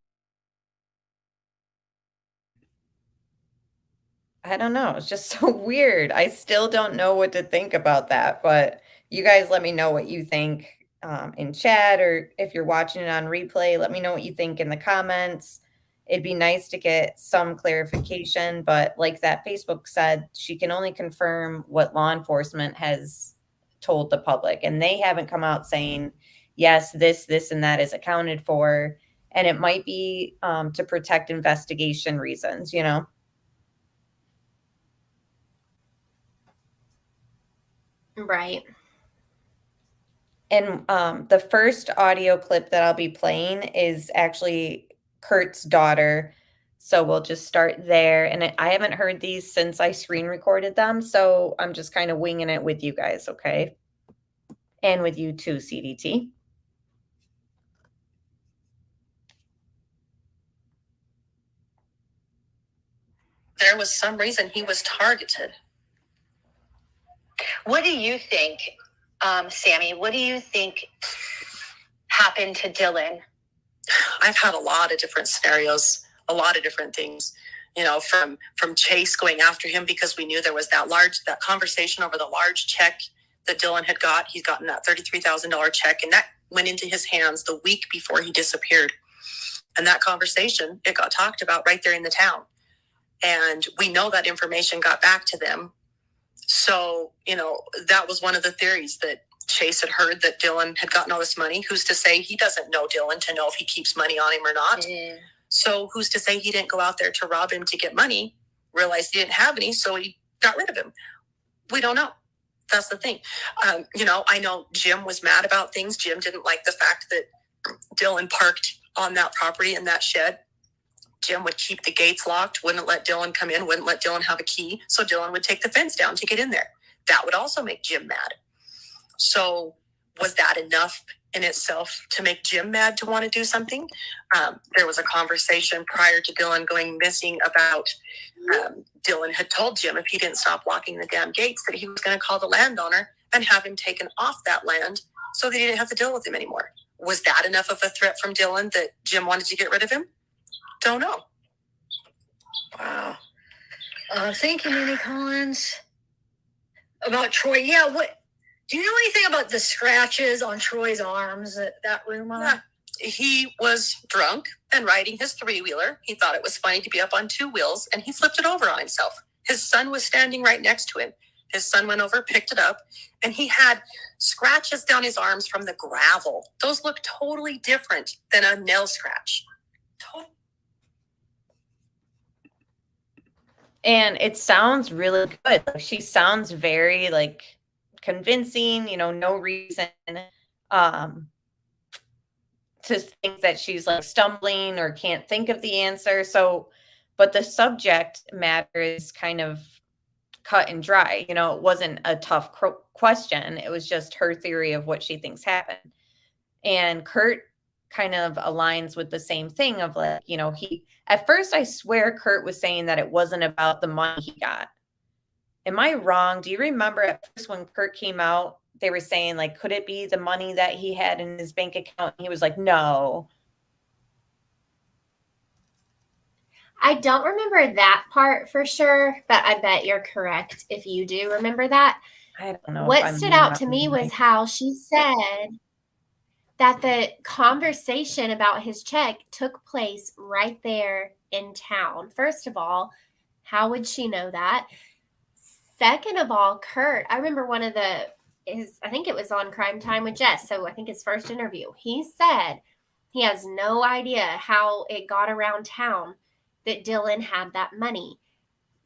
I don't know. It's just so weird. I still don't know what to think about that, but you guys let me know what you think in chat, or if you're watching it on replay, let me know what you think in the comments. It'd be nice to get some clarification, but like that Facebook said, she can only confirm what law enforcement has told the public, and they haven't come out saying, yes, this, and that is accounted for. And it might be to protect investigation reasons, you know? Right. And the first audio clip that I'll be playing is actually Kurt's daughter. So we'll just start there. And I haven't heard these since I screen recorded them. So I'm just kind of winging it with you guys, okay? And with you too, CDT. There was some reason he was targeted. What do you think, Sammy? What do you think happened to Dylan? I've had a lot of different scenarios, a lot of different things, you know, from Chase going after him because we knew there was that conversation over the large check that Dylan had got. He'd gotten that $33,000 check, and that went into his hands the week before he disappeared. And that conversation, it got talked about right there in the town. And we know that information got back to them. So, you know, that was one of the theories, that Chase had heard that Dylan had gotten all this money. Who's to say he doesn't know Dylan to know if he keeps money on him or not? Mm. So who's to say he didn't go out there to rob him to get money, realized he didn't have any, so he got rid of him? We don't know. That's the thing. You know, I know Jim was mad about things. Jim didn't like the fact that Dylan parked on that property in that shed. Jim would keep the gates locked, wouldn't let Dylan come in, wouldn't let Dylan have a key. So Dylan would take the fence down to get in there. That would also make Jim mad. So was that enough in itself to make Jim mad to want to do something? There was a conversation prior to Dylan going missing about Dylan had told Jim if he didn't stop locking the damn gates that he was going to call the landowner and have him taken off that land so that he didn't have to deal with him anymore. Was that enough of a threat from Dylan that Jim wanted to get rid of him? Don't know. Wow. Thank you, Minnie Collins. About Troy, yeah, what do you know anything about the scratches on Troy's arms at that room? Yeah. He was drunk and riding his three-wheeler. He thought it was funny to be up on two wheels, and he flipped it over on himself. His son was standing right next to him. His son went over, picked it up, and he had scratches down his arms from the gravel. Those look totally different than a nail scratch. And it sounds really good. Like, she sounds very like convincing, no reason to think that she's like stumbling or can't think of the answer. So, but the subject matter is kind of cut and dry. It wasn't a tough question. It was just her theory of what she thinks happened. And Kurt kind of aligns with the same thing of like, at first I swear Kurt was saying that it wasn't about the money he got. Am I wrong? Do you remember at first when Kurt came out, they were saying like, could it be the money that he had in his bank account? He was like, no. I don't remember that part for sure, but I bet you're correct if you do remember that. I don't know. What stood out to me was how she said that the conversation about his check took place right there in town. First of all, how would she know that? Second of all, Kurt, I remember I think it was on Crime Time with Jess, so I think his first interview, he said he has no idea how it got around town that Dylan had that money.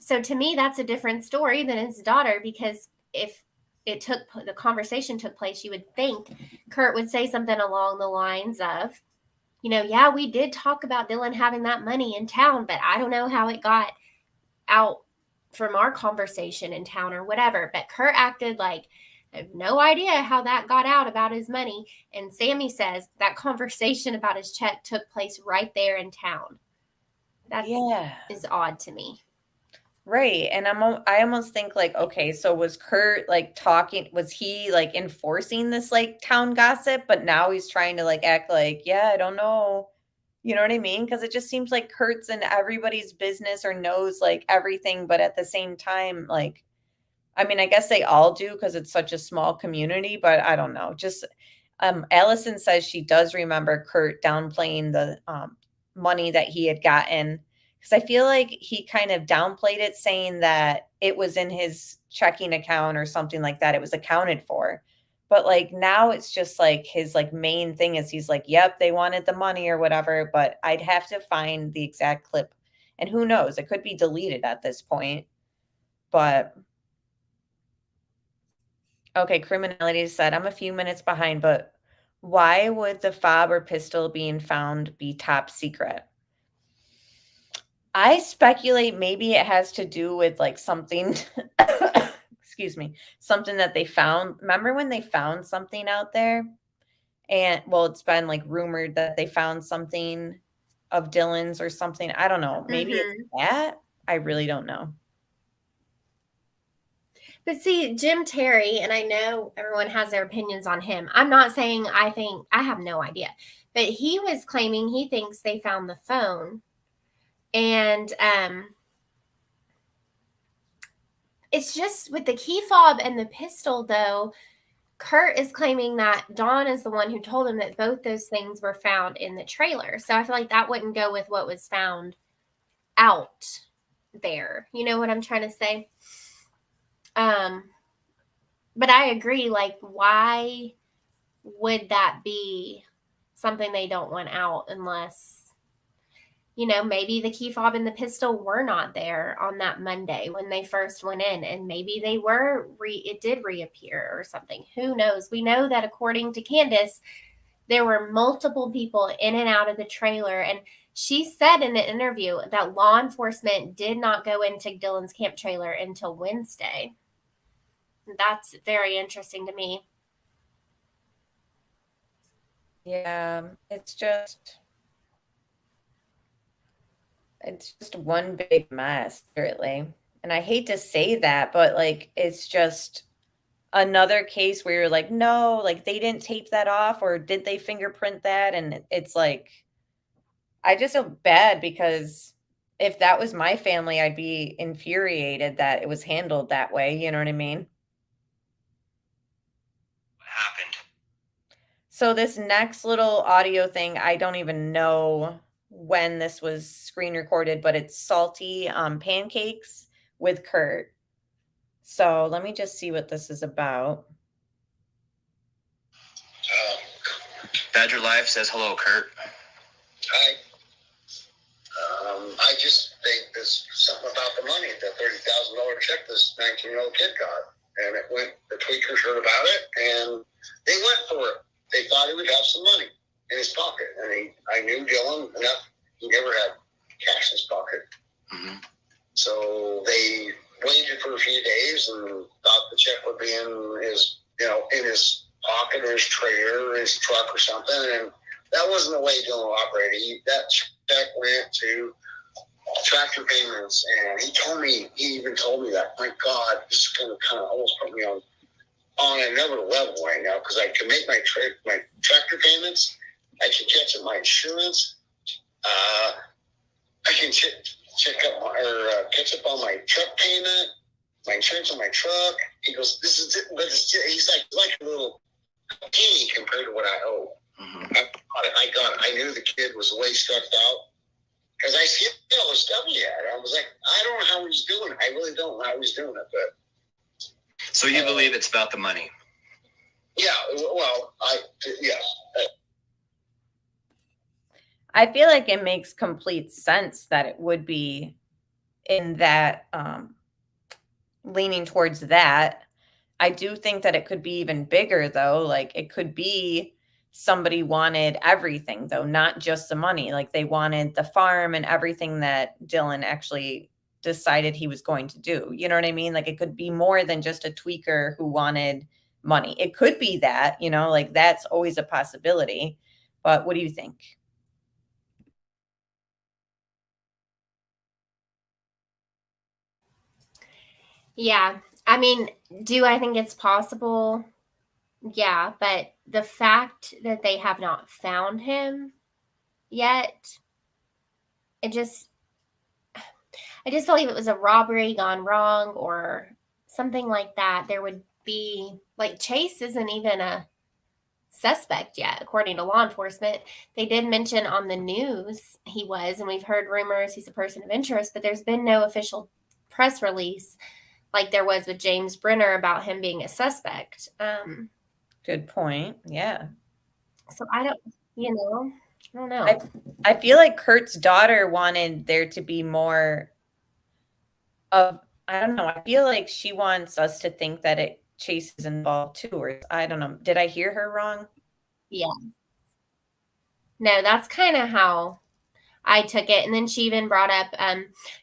So to me, that's a different story than his daughter, because if the conversation took place, you would think Kurt would say something along the lines of, yeah, we did talk about Dylan having that money in town, but I don't know how it got out from our conversation in town or whatever. But Kurt acted like, I have no idea how that got out about his money. And Sammy says that conversation about his check took place right there in town. That is odd to me. Right. And I almost think like, okay, so was Kurt like was he like enforcing this like town gossip, but now he's trying to like act like, yeah, I don't know. You know what I mean? Because it just seems like Kurt's in everybody's business or knows like everything, but at the same time, like, I mean, I guess they all do because it's such a small community, but I don't know. Just Allison says she does remember Kurt downplaying the money that he had gotten, because I feel like he kind of downplayed it, saying that it was in his checking account or something like that. It was accounted for. But like now it's just like his like main thing is he's like, yep, they wanted the money or whatever, but I'd have to find the exact clip. And who knows, it could be deleted at this point. But okay, criminality said, I'm a few minutes behind, but why would the fob or pistol being found be top secret? I speculate maybe it has to do with like something, excuse me, something that they found. Remember when they found something out there? And well, it's been like rumored that they found something of Dylan's or something. I don't know. Maybe it's that. I really don't know. But see, Jim Terry, and I know everyone has their opinions on him. I'm not saying I have no idea. But he was claiming he thinks they found the phone. And it's just with the key fob and the pistol, though, Kurt is claiming that Dawn is the one who told him that both those things were found in the trailer. So I feel like that wouldn't go with what was found out there. You know what I'm trying to say? But I agree, like, why would that be something they don't want out unless, maybe the key fob and the pistol were not there on that Monday when they first went in, and maybe they were, it did reappear or something. Who knows? We know that according to Candace, there were multiple people in and out of the trailer, and she said in the interview that law enforcement did not go into Dylan's camp trailer until Wednesday. That's very interesting to me. Yeah, it's just one big mess, really. And I hate to say that, but like it's just another case where you're like, no, like they didn't tape that off, or did they fingerprint that? And it's like, I just feel bad because if that was my family, I'd be infuriated that it was handled that way. You know what I mean? Happened. So this next little audio thing, I don't even know when this was screen recorded, but it's salty pancakes with Kurt. So let me just see what this is about. Badger Life says hello, Kurt. Hi. I just think there's something about the money, the $30,000 check this 19-year-old kid got. And the tweakers heard about it, and they went for it. They thought he would have some money in his pocket. And I knew Dylan enough. He never had cash in his pocket. Mm-hmm. So they waited for a few days and thought the check would be in his pocket or his trailer or his truck or something. And that wasn't the way Dylan operated. That check went to tractor payments, and he even told me that. My God, this is going to kind of almost put me on another level right now, because I can make my tractor payments, I can catch up my insurance, I can catch up on my truck payment, my insurance on my truck. He goes, this is it, but he's like a little penny compared to what I owe. Mm-hmm. I got it. I knew the kid was way stressed out. Because I skipped all the stuff he had. I was like, I don't know how he's doing it. I really don't know how he's doing it. But so you believe it's about the money? Yeah. Well, yes. I feel like it makes complete sense that it would be in that, leaning towards that. I do think that it could be even bigger, though. Like, it could be somebody wanted everything, though, not just the money. Like, they wanted the farm and everything that Dylan actually decided he was going to do. You know what I mean? Like, it could be more than just a tweaker who wanted money. It could be that, like, that's always a possibility. But what do you think? Yeah. I mean, do I think it's possible? Yeah, but the fact that they have not found him yet, I just believe it was a robbery gone wrong or something like that. There would be, like, Chase isn't even a suspect yet, according to law enforcement. They did mention on the news he was, and we've heard rumors he's a person of interest, but there's been no official press release like there was with James Brenner about him being a suspect. Good point. Yeah. So I don't know. I feel like Kurt's daughter wanted there to be more of, I don't know. I feel like she wants us to think that Chase is involved too, or I don't know. Did I hear her wrong? Yeah. No, that's kind of how I took it. And then she even brought up,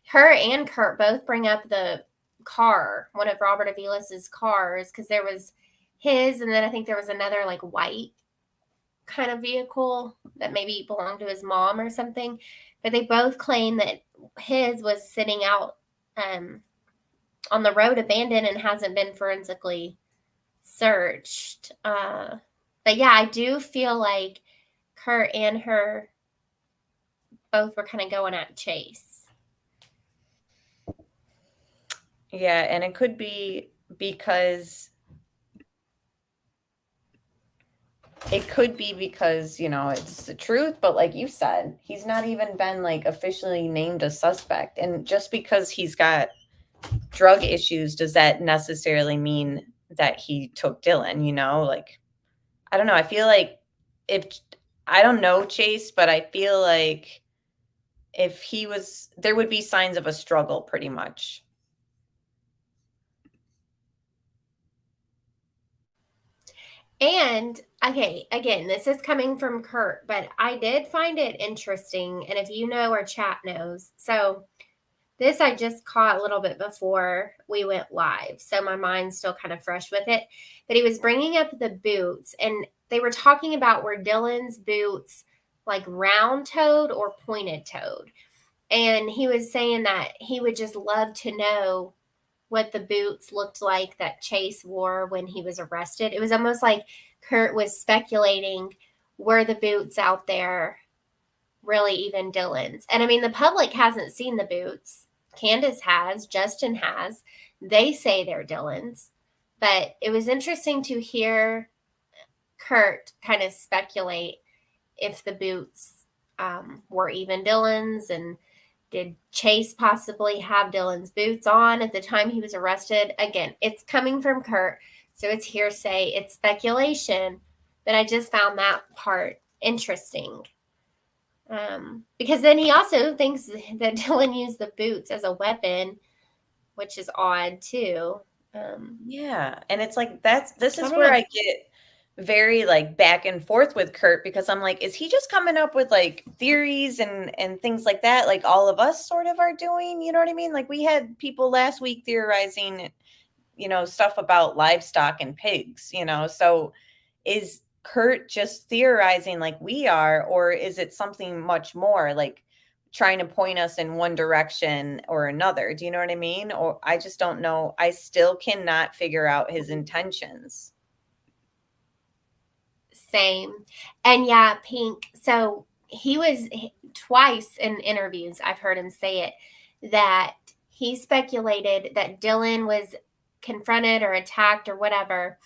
her and Kurt both bring up the car, one of Robert Avilas's cars, because there was his, and then I think there was another like white kind of vehicle that maybe belonged to his mom or something. But they both claim that his was sitting out on the road abandoned and hasn't been forensically searched. But yeah, I do feel like Kurt and her both were kind of going at Chase. Yeah, and it could be because it's the truth, but like you said, he's not even been like officially named a suspect. And just because he's got drug issues, does that necessarily mean that he took Dylan? Like, I don't know. I feel like I don't know Chase, but I feel like if he was, there would be signs of a struggle pretty much. And okay, again, this is coming from Kurt, but I did find it interesting. And if you know, our chat knows. So this I just caught a little bit before we went live. So my mind's still kind of fresh with it. But he was bringing up the boots, and they were talking about were Dylan's boots like round-toed or pointed-toed. And he was saying that he would just love to know what the boots looked like that Chase wore when he was arrested. It was almost like Kurt was speculating, were the boots out there really even Dylan's? And I mean, the public hasn't seen the boots. Candace has, Justin has. They say they're Dylan's. But it was interesting to hear Kurt kind of speculate if the boots were even Dylan's. And Did Chase possibly have Dylan's boots on at the time he was arrested? Again, it's coming from Kurt, so it's hearsay, it's speculation, but I just found that part interesting. Because then he also thinks that Dylan used the boots as a weapon, which is odd too. Yeah, and it's like this is where I get very like back and forth with Kurt, because I'm like, is he just coming up with like theories and things like that, like all of us sort of are doing? You know what I mean? Like we had people last week theorizing, stuff about livestock and pigs. So is Kurt just theorizing like we are, or is it something much more, like trying to point us in one direction or another? Do you know what I mean? Or I just don't know. I still cannot figure out his intentions. Same. And yeah, Pink. So he was twice in interviews, I've heard him say it, that he speculated that Dylan was confronted or attacked or whatever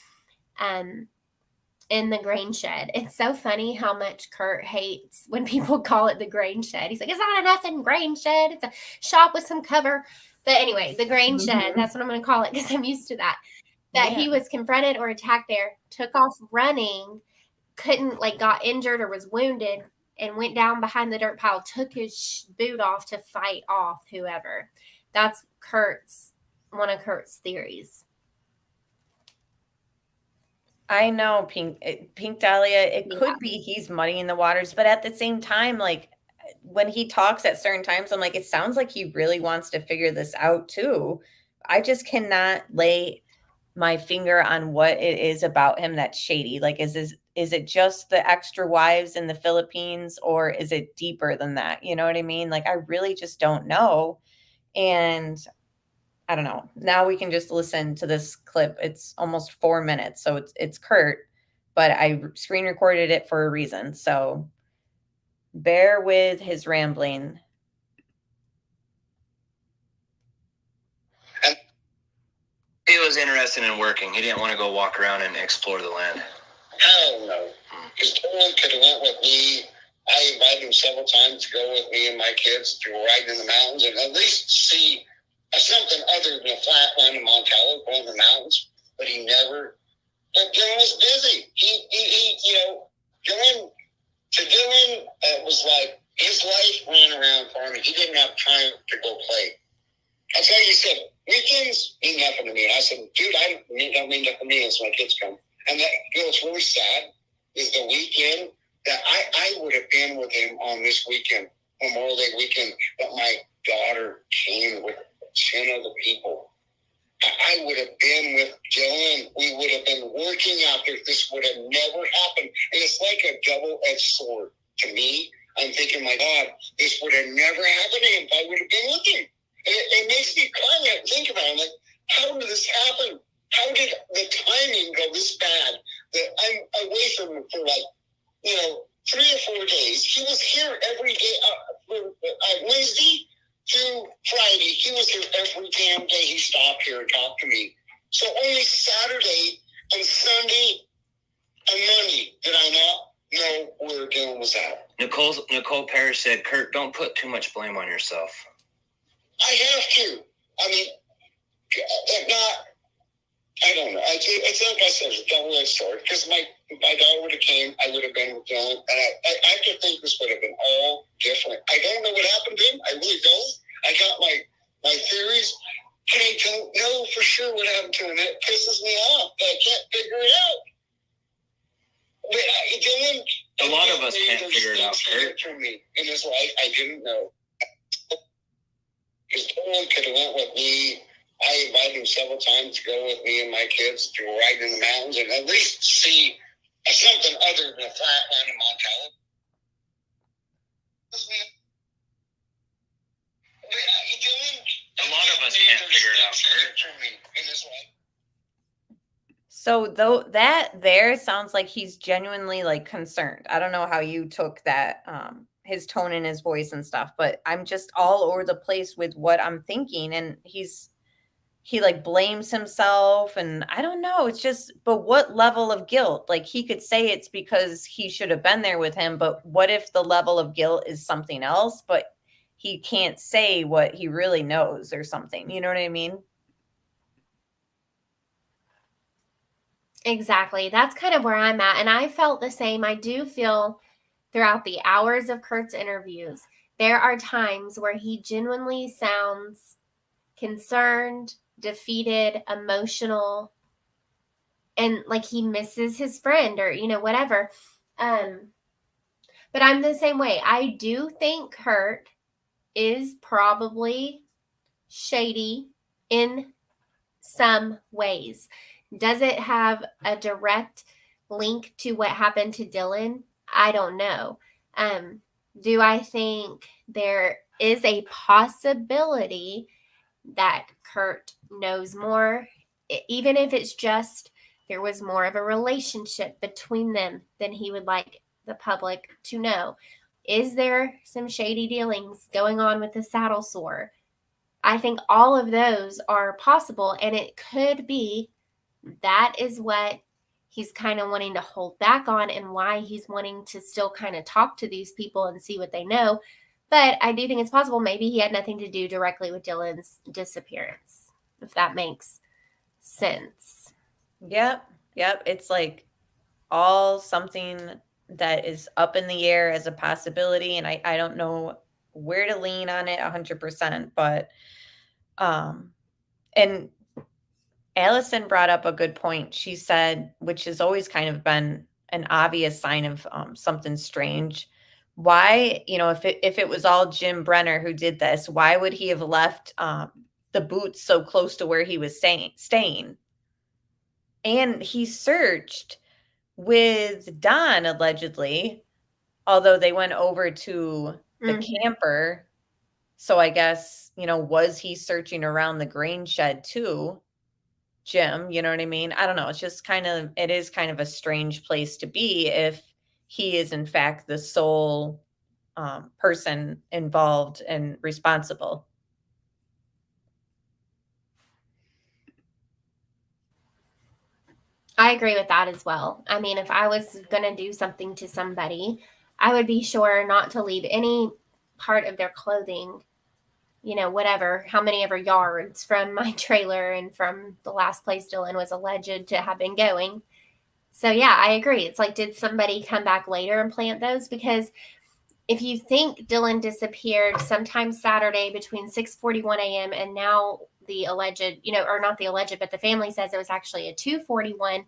in the grain shed. It's so funny how much Kurt hates when people call it the grain shed. He's like, it's not a nothing grain shed. It's a shop with some cover. But anyway, the grain shed, that's what I'm going to call it because I'm used to that. That he was confronted or attacked there, took off running, couldn't, like, got injured or was wounded, and went down behind the dirt pile, took his boot off to fight off whoever. That's one of Kurt's theories. I know, Pink Dahlia, it could be he's muddying the waters, but at the same time, like when he talks at certain times, I'm like, it sounds like he really wants to figure this out too. I just cannot lay my finger on what it is about him that's shady. Like, is it just the extra wives in the Philippines, or is it deeper than that? You know what I mean? Like, I really just don't know. And I don't know. Now we can just listen to this clip. It's almost 4 minutes. So it's Kurt, but I screen recorded it for a reason. So bear with his rambling. He was interested in working. He didn't want to go walk around and explore the land. Hell no. Because Dylan could have went with me. I invited him several times to go with me and my kids to ride in the mountains and at least see something other than a flat land in Montello, going to the mountains. But he never. But Dylan was busy. He Dylan, it was like his life ran around farming. He didn't have time to go play. That's why he said, weekends mean nothing to me. And I said, dude, I don't mean nothing to me unless my kids come. And that, what's really sad is the weekend that I would have been with him on this weekend, Memorial Day weekend, but my daughter came with 10 other people. I would have been with Dylan. We would have been working out there. This would have never happened. And it's like a double-edged sword. To me, I'm thinking, my God, this would have never happened to him if I would have been with him. It makes me cry when I think about it. I'm like, how did this happen? How did the timing go this bad that I'm away from him for 3 or 4 days? He was here every day, Wednesday to Friday. He was here every damn day. He stopped here and talked to me. So only Saturday and Sunday and Monday did I not know where Dylan was at. Nicole Parrish said, Kurt, don't put too much blame on yourself. I have to. I mean, if not, I don't know. It's like I said, it's a double-edged sword. Because my daughter would have came, I would have been with Dylan, and I have to think this would have been all different. I don't know what happened to him. I really don't. I got my theories, and I don't know for sure what happened to him. It pisses me off. I can't figure it out. But Dylan, a lot of us can't figure it out, Kurt. For me in his life, I didn't know. Because Dylan could have went with me. I invited him several times to go with me and my kids to ride in the mountains and at least see something other than a flat land in Montello. A lot of us can't figure it out, Kurt. So though that there sounds like he's genuinely like concerned. I don't know how you took that, his tone in his voice and stuff, but I'm just all over the place with what I'm thinking. And he like blames himself, and I don't know. It's just, but what level of guilt? Like he could say it's because he should have been there with him, but what if the level of guilt is something else? But he can't say what he really knows or something. You know what I mean? Exactly. That's kind of where I'm at. And I felt the same. I do feel throughout the hours of Kurt's interviews, there are times where he genuinely sounds concerned, defeated, emotional, and like he misses his friend or, whatever. But I'm the same way. I do think Kurt is probably shady in some ways. Does it have a direct link to what happened to Dylan? I don't know. Do I think there is a possibility that Kurt knows more, even if it's just there was more of a relationship between them than he would like the public to know? Is there some shady dealings going on with the saddle sore? I think all of those are possible, and it could be that is what he's kind of wanting to hold back on and why he's wanting to still kind of talk to these people and see what they know. But I do think it's possible maybe he had nothing to do directly with Dylan's disappearance, if that makes sense. Yep. It's like all something that is up in the air as a possibility, and I don't know where to lean on it 100%, but and Allison brought up a good point. She said, which has always kind of been an obvious sign of something strange. Why, if it was all Jim Brenner who did this, why would he have left the boots so close to where he was staying? And he searched with Don, allegedly, although they went over to the camper. So I guess, was he searching around the grain shed too? Jim, you know what I mean? I don't know. It's just it is kind of a strange place to be if he is in fact the sole person involved and responsible. I agree with that as well. I mean, if I was going to do something to somebody, I would be sure not to leave any part of their clothing, whatever, how many ever yards from my trailer and from the last place Dylan was alleged to have been going. So, yeah, I agree. It's like, did somebody come back later and plant those? Because if you think Dylan disappeared sometime Saturday between 6:41 a.m. and now the alleged, or not the alleged, but the family says it was actually a 2:41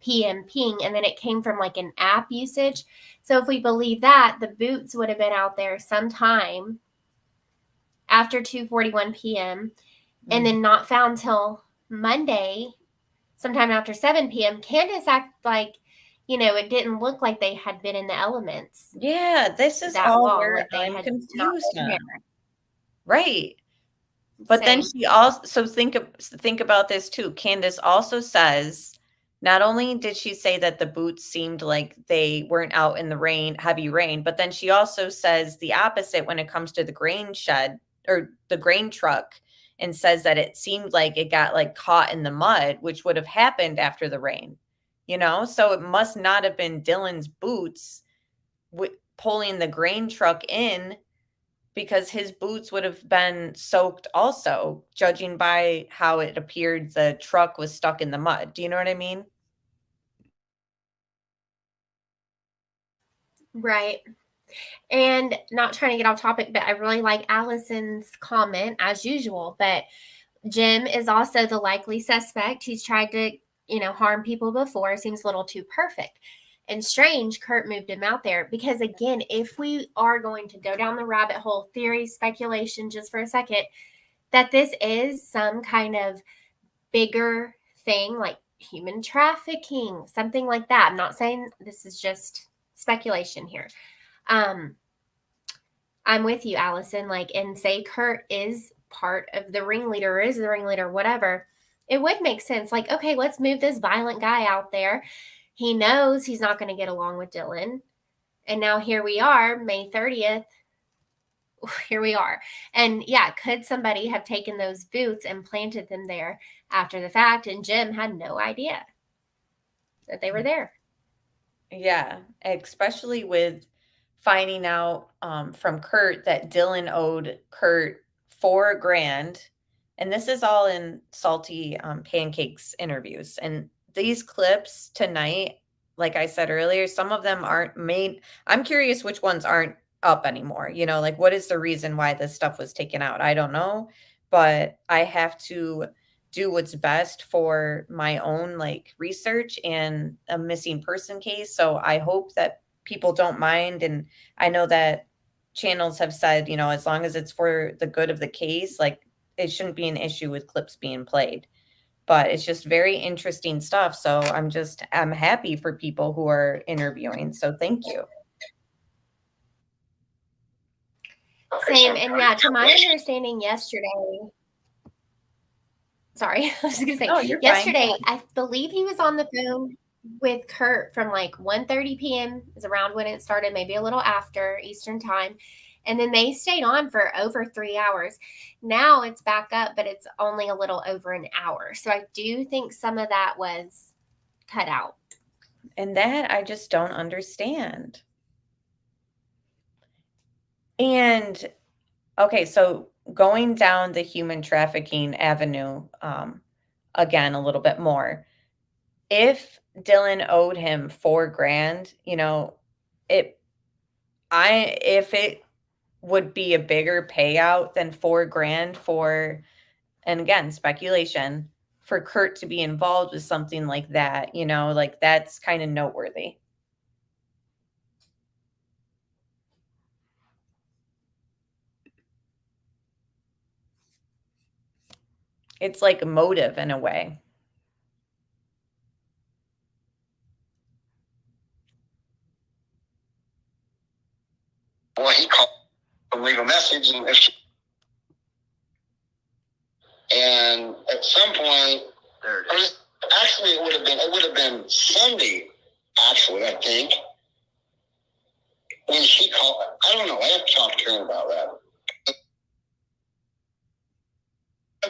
p.m. ping, and then it came from like an app usage. So if we believe that, the boots would have been out there sometime after 2:41 p.m. and then not found till Monday, sometime after 7 p.m. Candace act like, it didn't look like they had been in the elements. Yeah, this is that all long, where like they I'm had confused not now. Right. But then she also, think about this too. Candace also says, not only did she say that the boots seemed like they weren't out in the rain, heavy rain, but then she also says the opposite when it comes to the grain shed or the grain truck, and says that it seemed like it got like caught in the mud, which would have happened after the rain, so it must not have been Dylan's boots pulling the grain truck in, because his boots would have been soaked also, judging by how it appeared the truck was stuck in the mud. Do you know what I mean? Right. And not trying to get off topic, but I really like Allison's comment as usual. But Jim is also the likely suspect. He's tried to, harm people before. Seems a little too perfect. And strange, Kurt moved him out there because, again, if we are going to go down the rabbit hole, theory, speculation, just for a second, that this is some kind of bigger thing like human trafficking, something like that. I'm not saying this is just speculation here. I'm with you, Allison. And say Kurt is part of the ringleader, or is the ringleader, whatever. It would make sense. Okay, let's move this violent guy out there. He knows he's not going to get along with Dylan. And now here we are, May 30th. Here we are. And yeah, could somebody have taken those boots and planted them there after the fact? And Jim had no idea that they were there. Yeah, especially with finding out from Kurt that Dylan owed Kurt $4,000. And this is all in Salty Pancakes interviews. And these clips tonight, like I said earlier, some of them aren't made. I'm curious which ones aren't up anymore. You know, like what is the reason why this stuff was taken out? I don't know, but I have to do what's best for my own like research and a missing person case. So I hope that people don't mind. And I know that channels have said, you know, as long as it's for the good of the case, like it shouldn't be an issue with clips being played. But it's just very interesting stuff. So I'm happy for people who are interviewing. So thank you. Same. And yeah, to my understanding yesterday, sorry, I was going to say, yesterday, I believe he was on the phone with Kurt from like 1:30 p.m. is around when it started, maybe a little after Eastern time. And then they stayed on for over 3 hours. Now it's back up, but it's only a little over an hour. So I do think some of that was cut out. And that I just don't understand. And okay, so going down the human trafficking avenue again a little bit more. If Dylan owed him $4,000, you know, if it would be a bigger payout than $4,000 for, and again, speculation, for Kurt to be involved with something like that, you know, like that's kind of noteworthy. It's like a motive in a way. Well, he called to leave a message, and at some point, actually, it would have been Sunday. Actually, I think when she called, I don't know. I have to talk to Karen about that.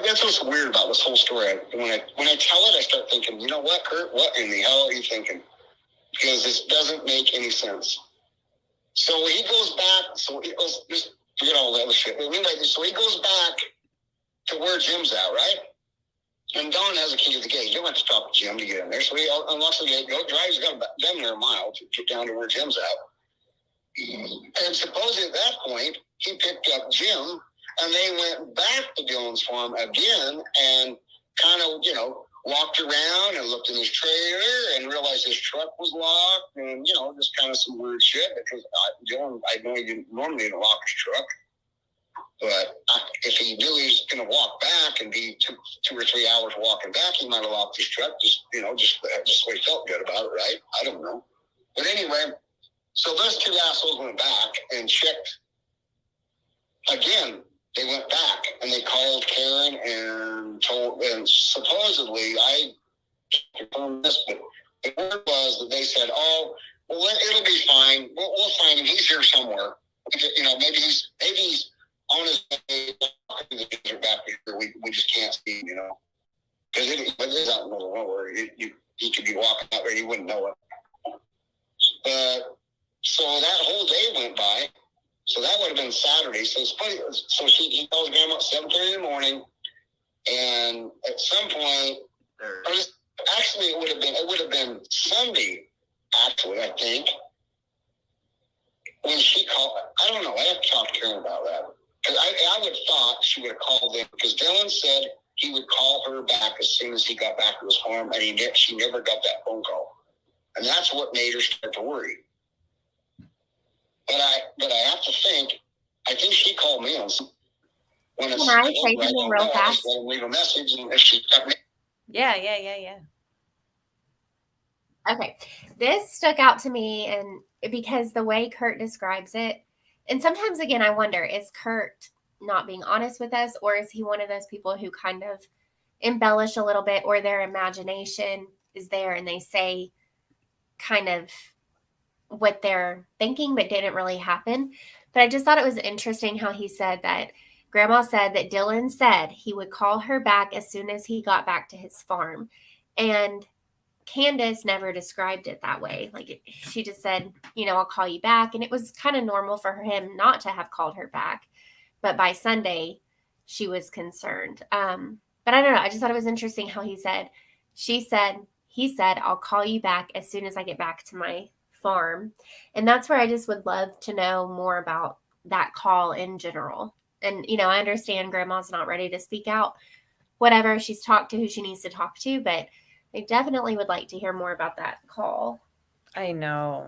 That's what's weird about this whole story. When I tell it, I start thinking, you know what, Kurt? What in the hell are you thinking? Because this doesn't make any sense. So he goes back. So he goes. Just forget all that other shit. But anyway, so he goes back to where Jim's at, right? And Don has a key to the gate. You don't have to talk to Jim to get in there. So he unlocks the gate, drives down there a mile to get down to where Jim's at. And supposedly at that point, he picked up Jim, and they went back to Dylan's farm again and kind of, you know, walked around and looked in his trailer and realized his truck was locked and, you know, just kind of some weird shit because Dylan, I know he didn't normally lock his truck. But if he knew he was going to walk back and be two or 3 hours walking back, he might have locked his truck just so he felt good about it, right? I don't know. But anyway, so those two assholes went back and checked again. They went back and they called Karen and supposedly, I confirmed this, but the word was that they said, oh, well, it'll be fine. We'll find him. He's here somewhere. You know, maybe he's on his way to the desert back here. We just can't see him, you know. Because it is out in the middle of nowhere. He could be walking out there. You wouldn't know it. But so that whole day went by. So that would have been Saturday. So it's funny. So he calls Grandma at 7:30 in the morning. And at some point, actually, it would have been Sunday, actually, I think. When she called, I don't know. I have to talk to Karen about that. Because I would have thought she would have called in. Because Dylan said he would call her back as soon as he got back to his farm, and she never got that phone call. And that's what made her start to worry. But I have to think. I think she called me on. When it's Can I say something real fast? I leave a message, and if she got me. Yeah. Okay, this stuck out to me, and because the way Kurt describes it, and sometimes again, I wonder, is Kurt not being honest with us, or is he one of those people who kind of embellish a little bit, or their imagination is there and they say kind of what they're thinking but didn't really happen? But I just thought it was interesting how he said that Grandma said that Dylan said he would call her back as soon as he got back to his farm. And Candace never described it that way. Like she just said, I'll call you back. And it was kind of normal for him not to have called her back. But by Sunday, she was concerned. But I don't know. I just thought it was interesting how he said, he said, I'll call you back as soon as I get back to my farm. And that's where I just would love to know more about that call in general. And, I understand grandma's not ready to speak out, whatever. She's talked to who she needs to talk to, but I definitely would like to hear more about that call. I know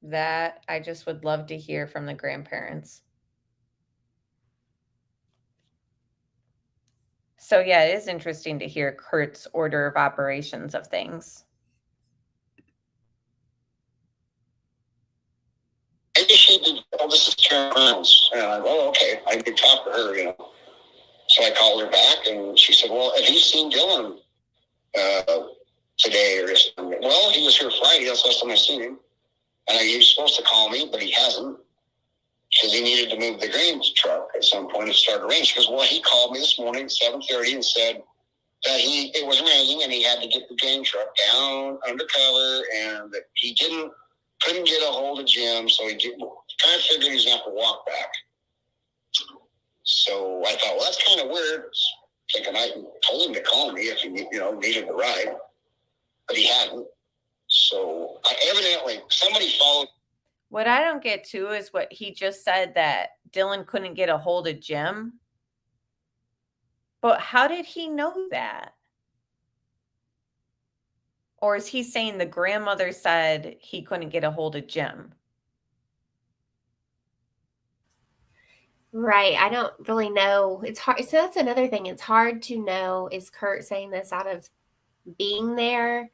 that I just would love to hear from the grandparents. So yeah, it is interesting to hear Kurt's order of operations of things. Maybe she did, oh, this is Karen Reynolds. And I go, oh, okay, I did talk to her, So I called her back, and she said, well, have you seen Dylan today or something? Well, he was here Friday. That's the last time I seen him. And he was supposed to call me, but he hasn't, because he needed to move the grain truck at some point to start a rain. She goes, well, he called me this morning at 7:30 and said that it was raining and he had to get the grain truck down undercover, and that he couldn't get a hold of Jim, so he kind of figured he was going to have to walk back. So I thought, well, that's kind of weird. Thinking I told him to call me if he needed a ride, but he hadn't. So evidently somebody followed. What I don't get too is what he just said, that Dylan couldn't get a hold of Jim. But how did he know that? Or is he saying the grandmother said he couldn't get a hold of Jim? Right. I don't really know. It's hard. So that's another thing. It's hard to know, is Kurt saying this out of being there?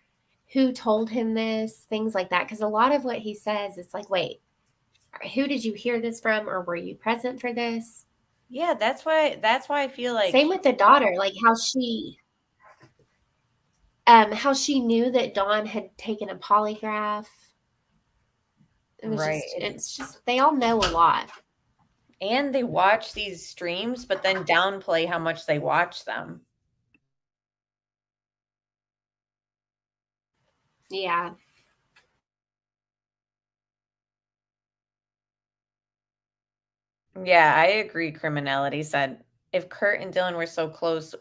Who told him this? Things like that. Because a lot of what he says, it's like, wait, who did you hear this from? Or were you present for this? Yeah, that's why I feel like same with the daughter, like how she knew that Dawn had taken a polygraph. It was right. It's just they all know a lot. And they watch these streams, but then downplay how much they watch them. Yeah. Yeah, I agree. Criminality said, if Kurt and Dylan were so close,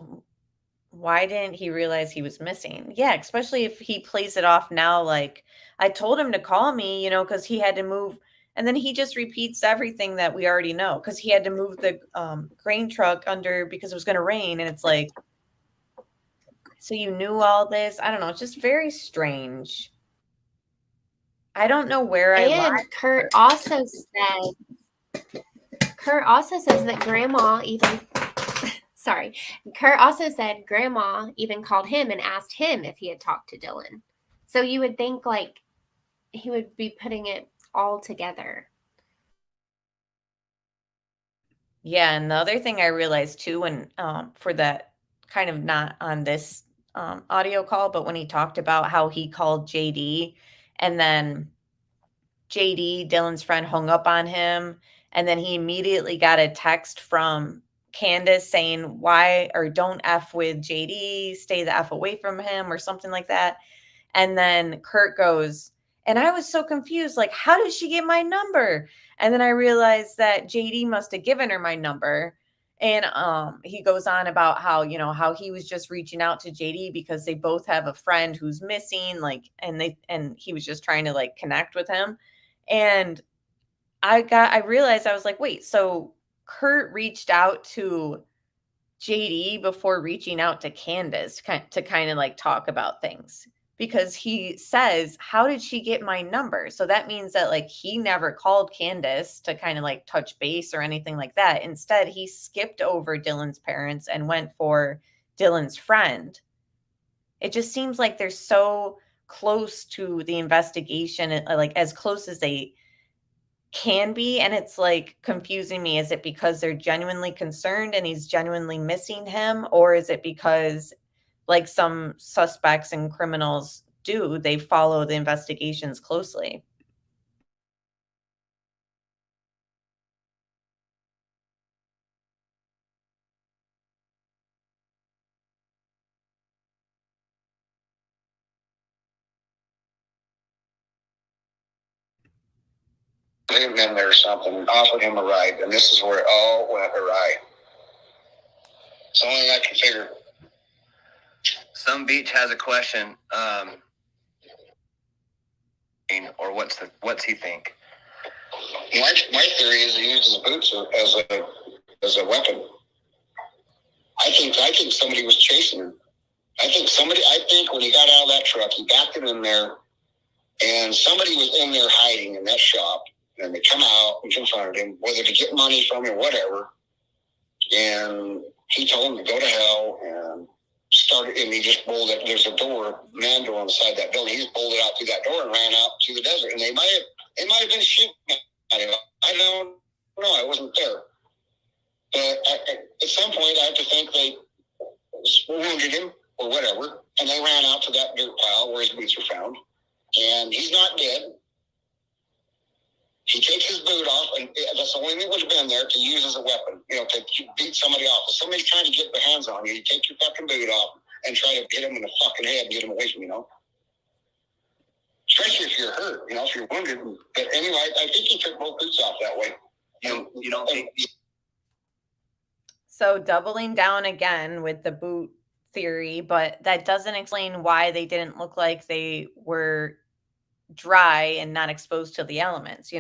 why didn't he realize he was missing? Yeah, especially if he plays it off now like, I told him to call me, because he had to move. And then he just repeats everything that we already know, because he had to move the grain truck under because it was going to rain. And it's like, so you knew all this? I don't know. It's just very strange. I don't know where And Kurt also says that grandma even Kurt also said grandma even called him and asked him if he had talked to Dylan. So you would think like he would be putting it all together. Yeah, and the other thing I realized too, when for that kind of not on this audio call, but when he talked about how he called JD, and then JD, Dylan's friend, hung up on him, and then he immediately got a text from Candace saying, why, or don't F with JD, stay the F away from him, or something like that. And then Kurt goes, and I was so confused, like, how did she get my number? And then I realized that JD must have given her my number. And he goes on about how, how he was just reaching out to JD because they both have a friend who's missing, like, and he was just trying to like connect with him. And I realized, I was like, wait, so Kurt reached out to JD before reaching out to Candace to kind of like talk about things, because he says, how did she get my number? So that means that like he never called Candace to kind of like touch base or anything like that. Instead, he skipped over Dylan's parents and went for Dylan's friend. It just seems like they're so close to the investigation, like as close as they can be, and it's like confusing me. Is it because they're genuinely concerned and he's genuinely missing him, or is it because like some suspects and criminals do, they follow the investigations closely? him in there or something and offered him a ride, and this is where it all went awry. It's the only thing I can figure. Some beach has a question, or what's he think? My theory is he uses boots as a weapon. I think somebody was chasing him. I think when he got out of that truck, he backed it in there, and somebody was in there hiding in that shop, and they come out and confronted him, whether to get money from him or whatever, and he told them to go to hell, and he just bolted. There's a door, man door on the side of that building. He just bolted out through that door and ran out to the desert, and they might have been shooting at him. I don't know. I wasn't there. But at some point, I have to think they wounded him or whatever, and they ran out to that dirt pile where his boots were found. And he's not dead. He takes his boot off, and that's the only thing that would have been there to use as a weapon, to beat somebody off. If somebody's trying to get their hands on you, you take your fucking boot off and try to hit him in the fucking head and get him away from you, Especially if you're hurt, if you're wounded. But anyway, I think he took both boots off that way. You don't think... So doubling down again with the boot theory, but that doesn't explain why they didn't look like they were dry and not exposed to the elements,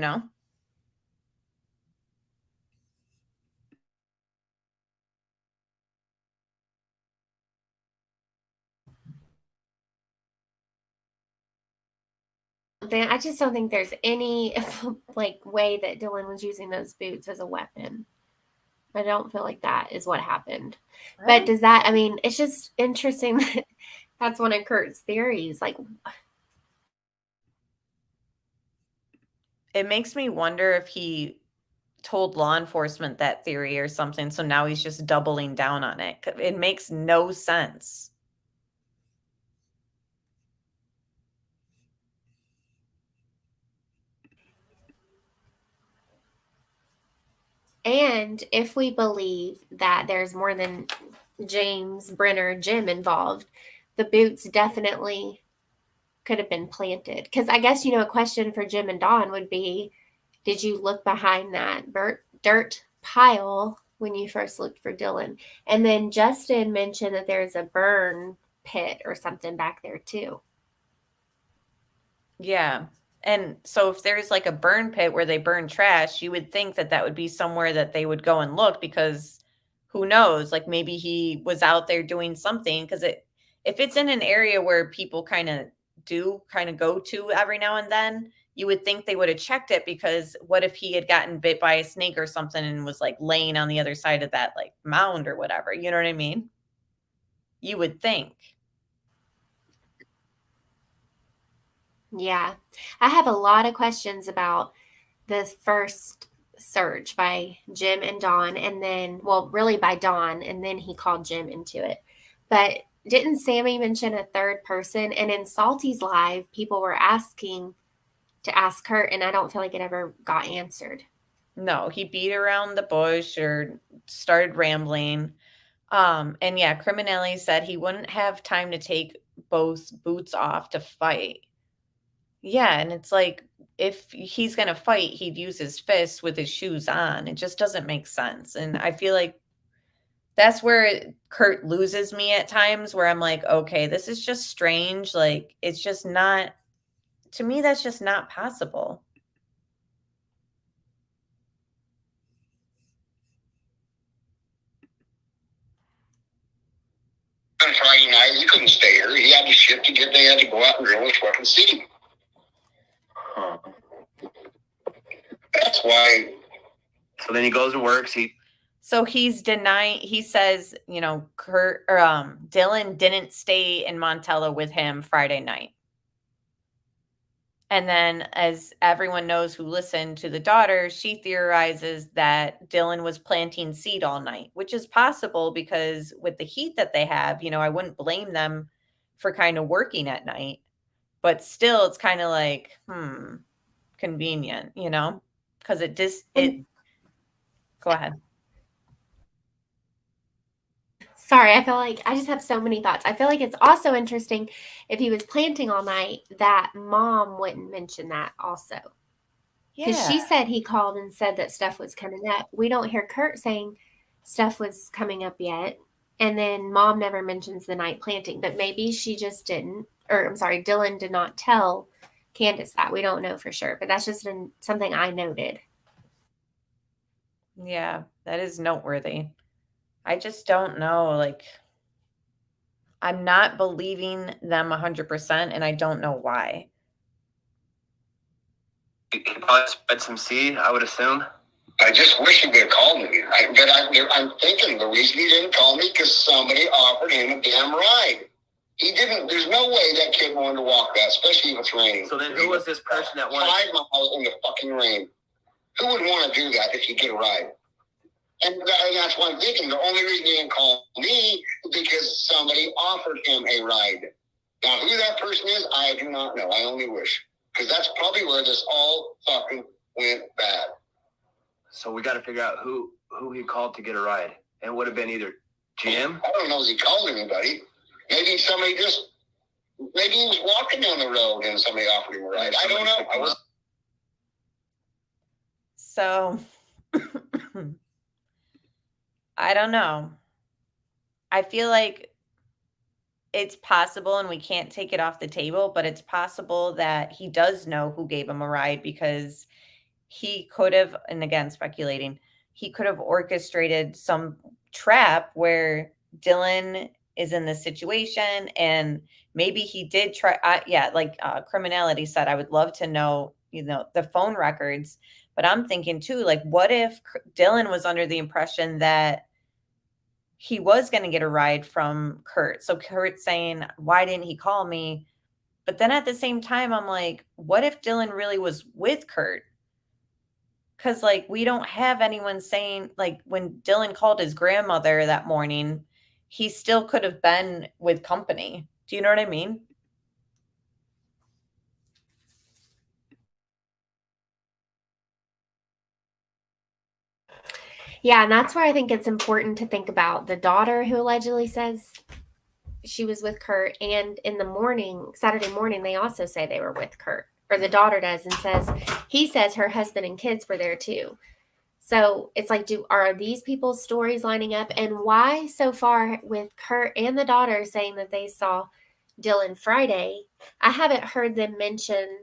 I just don't think there's any way that Dylan was using those boots as a weapon. I don't feel like that is what happened. Right. But does that, it's just interesting that that's one of Kurt's theories. It makes me wonder if he told law enforcement that theory or something, so now he's just doubling down on it. It makes no sense. And if we believe that there's more than James, Brenner, Jim involved, the boots definitely could have been planted. Because I guess, a question for Jim and Dawn would be, did you look behind that dirt pile when you first looked for Dylan? And then Justin mentioned that there's a burn pit or something back there too. Yeah. And so if there's a burn pit where they burn trash, you would think that would be somewhere that they would go and look, because who knows, maybe he was out there doing something, because if it's in an area where people kind of go to every now and then, you would think they would have checked it, because what if he had gotten bit by a snake or something and was laying on the other side of that mound or whatever, you know what I mean? You would think. Yeah. I have a lot of questions about the first search by Jim and Dawn, and then, really by Dawn, and then he called Jim into it. But didn't Sammy mention a third person? And in Salty's live, people were asking to ask Kurt, and I don't feel like it ever got answered. No, he beat around the bush or started rambling. And yeah, Criminelli said he wouldn't have time to take both boots off to fight. Yeah, and it's if he's going to fight, he'd use his fists with his shoes on. It just doesn't make sense. And I feel like that's where Kurt loses me at times, where I'm okay, this is just strange. It's just not, to me, that's just not possible. On Friday night, he couldn't stay here. He had to shift they had to go out and drill his fucking seed. Huh. That's why. So then he goes and works. So he's denying. He says, Kurt or Dylan didn't stay in Montella with him Friday night. And then, as everyone knows who listened to the daughter, she theorizes that Dylan was planting seed all night, which is possible because with the heat that they have, I wouldn't blame them for kind of working at night. But still, it's kind of convenient, because it. Go ahead. Sorry, I feel like I just have so many thoughts. I feel like it's also interesting if he was planting all night that Mom wouldn't mention that also. Because she said he called and said that stuff was coming up. We don't hear Kurt saying stuff was coming up yet. And then Mom never mentions the night planting, but maybe she just didn't, or I'm sorry, Dylan did not tell Candace that. We don't know for sure, but that's just something I noted. Yeah, that is noteworthy. I just don't know. Like, I'm not believing them 100%, and I don't know why. He probably spread some seed, I would assume. I just wish he would have called me. I'm thinking the reason he didn't call me because somebody offered him a damn ride. He didn't. There's no way that kid wanted to walk that, especially if it's raining. So then, who was this person that wanted 5 miles in the fucking rain? Who would want to do that if you get a ride? And that's why I'm thinking the only reason he didn't call me is because somebody offered him a ride. Now, who that person is, I do not know. I only wish, because that's probably where this all fucking went bad. So we got to figure out who he called to get a ride. And it would have been either Jim. I don't know if he called anybody. Maybe he was walking down the road and somebody offered him a ride. I don't know. So, I don't know. I feel like it's possible, and we can't take it off the table, but it's possible that he does know who gave him a ride, because he could have, and again, speculating, he could have orchestrated some trap where Dylan is in this situation, and maybe he did try. Criminality said, I would love to know, the phone records. But I'm thinking too, like, what if Dylan was under the impression that he was going to get a ride from Kurt? So Kurt's saying, why didn't he call me? But then at the same time, I'm like, what if Dylan really was with Kurt? Because, like, we don't have anyone saying, like, when Dylan called his grandmother that morning, he still could have been with company. Do you know what I mean? Yeah, and that's where I think it's important to think about the daughter who allegedly says she was with Kurt, and in the morning, Saturday morning, they also say they were with Kurt, or the daughter does, and he says her husband and kids were there too. So it's like, are these people's stories lining up? And why so far with Kurt and the daughter saying that they saw Dylan Friday, I haven't heard them mention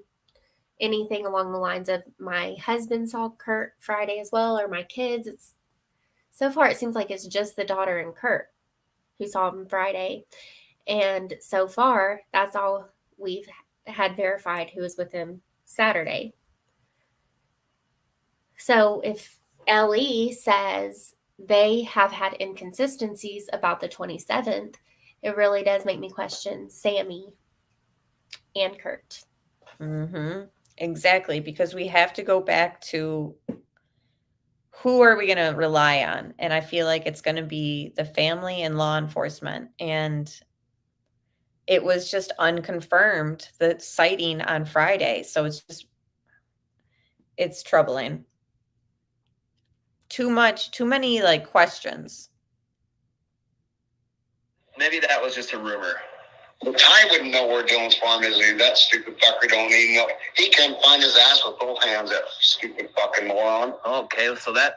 anything along the lines of my husband saw Kurt Friday as well, or my kids. So far, it seems like it's just the daughter and Kurt who saw him Friday. And so far, that's all we've had verified who was with him Saturday. So if LE says they have had inconsistencies about the 27th, it really does make me question Sammy and Kurt. Mm-hmm. Exactly, because we have to go back to who are we going to rely on? And I feel like it's going to be the family and law enforcement. And it was just unconfirmed, the sighting on Friday. So it's troubling. Too many like questions. Maybe that was just a rumor. Well, Ty wouldn't know where Dylan's farm is. That stupid fucker don't even know. He couldn't find his ass with both hands. That stupid fucking moron. Okay, so that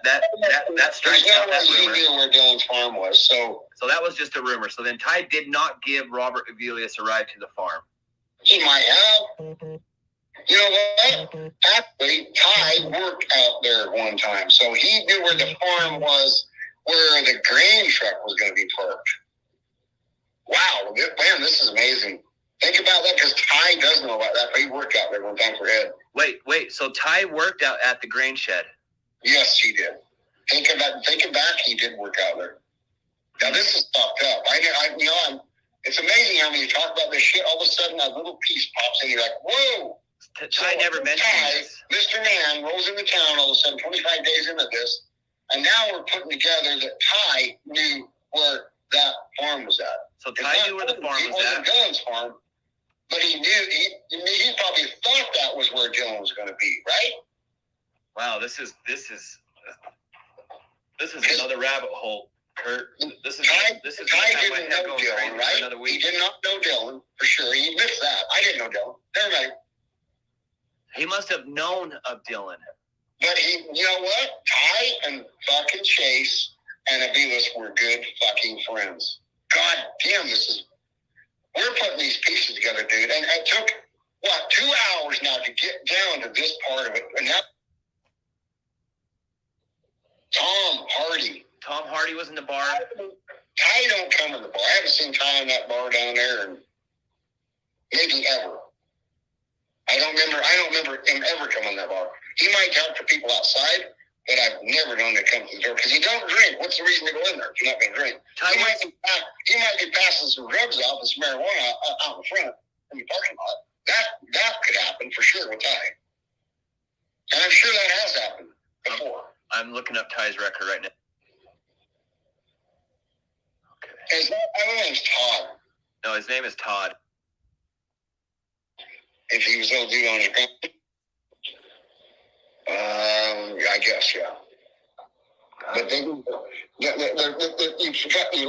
strikes out that rumor. He knew where Dylan's farm was. So that was just a rumor. So then Ty did not give Robert Avelius a ride to the farm. He might have. You know what? Actually, Ty worked out there one time, so he knew where the farm was, where the grain truck was going to be parked. Wow, man, this is amazing. Think about that, because Ty does know about that, but he worked out there one time for Ed. Wait, so Ty worked out at the grain shed? Yes, he did. Thinking back, he did work out there. Now, this is fucked up. It's amazing how when you talk about this shit, all of a sudden that little piece pops in, you're like, whoa! Ty never mentioned this. Mr. Man rolls into town all of a sudden, 25 days into this, and now we're putting together that Ty knew where that farm was at. So Ty knew where the farm was at. It wasn't Dylan's farm, but he knew. He probably thought that was where Dylan was going to be, right? Wow, this is another rabbit hole, Kurt. Ty didn't know Dylan, right? He did not know Dylan for sure. He admits that. I didn't know Dylan. Never mind. He must have known of Dylan. But you know what? Ty and fucking Chase and Avilas were good fucking friends. God damn, we're putting these pieces together, dude. And it took, 2 hours now to get down to this part of it. And now, Tom Hardy was in the bar. Ty don't come in the bar. I haven't seen Ty in that bar down there in maybe ever. I don't remember him ever coming in that bar. He might talk to people outside, but I've never known him to come to the door because he don't drink. What's the reason to go in there if you're not going to drink? He might be passing some drugs out, some marijuana out in front in the parking lot. That could happen for sure with Ty. And I'm sure that has happened before. I'm looking up Ty's record right now. Okay. His name's Todd. No, his name is Todd. If he was OD on his ground. I guess, yeah. But you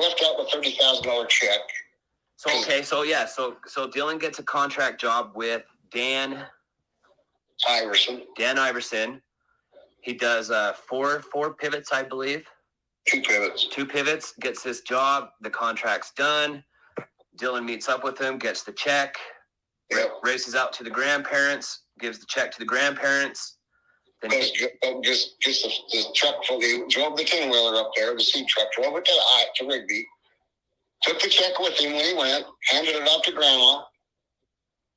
left out the $30,000 check. So Dylan gets a contract job with Dan Iverson. He does 4 pivots, I believe. 2 pivots. 2 pivots, gets this job. The contract's done. Dylan meets up with him, gets the check. Yep. Races out to the grandparents, gives the check to the grandparents. Then just the truck full. He drove the 10-wheeler up there, the seed truck, drove it to Rigby, took the check with him when he went, handed it off to Grandma,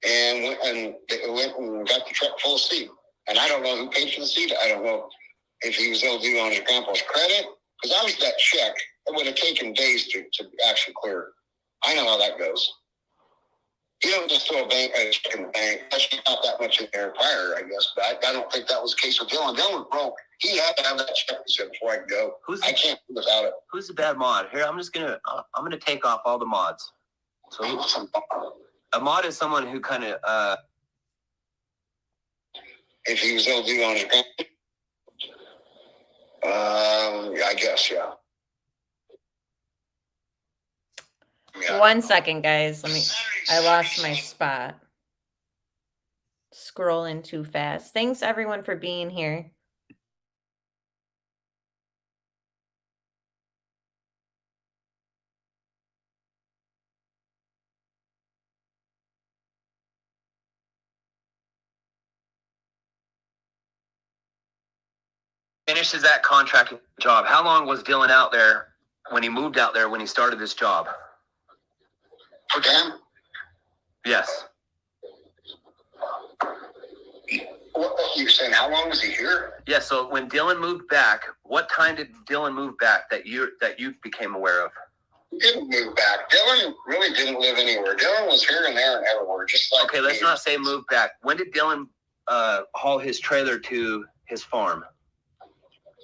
and they went and got the truck full of seed. And I don't know who paid for the seed. I don't know if he was overdue on his grandpa's credit, because obviously that check, it would have taken days to actually clear. I know how that goes. You don't just throw a check in the bank. That's not that much in there prior, I guess. But I don't think that was the case with Dylan. Dylan was broke. He had to have that check, he said, before I could go. I can't do without it. Who's the bad mod? Here, I'm gonna take off all the mods. So a mod is someone who kind of if he was overdue on his I guess, yeah. One second, guys. I lost my spot. Scrolling too fast. Thanks everyone for being here. finishes that contract job. How long was Dylan out there when he moved out there when he started this job? For Dan? Yes. What you saying? How long was he here? Yeah. So when Dylan moved back, what time did Dylan move back that you became aware of? He didn't move back. Dylan really didn't live anywhere. Dylan was here and there and everywhere, just like. Okay, let's not say move back. When did Dylan haul his trailer to his farm?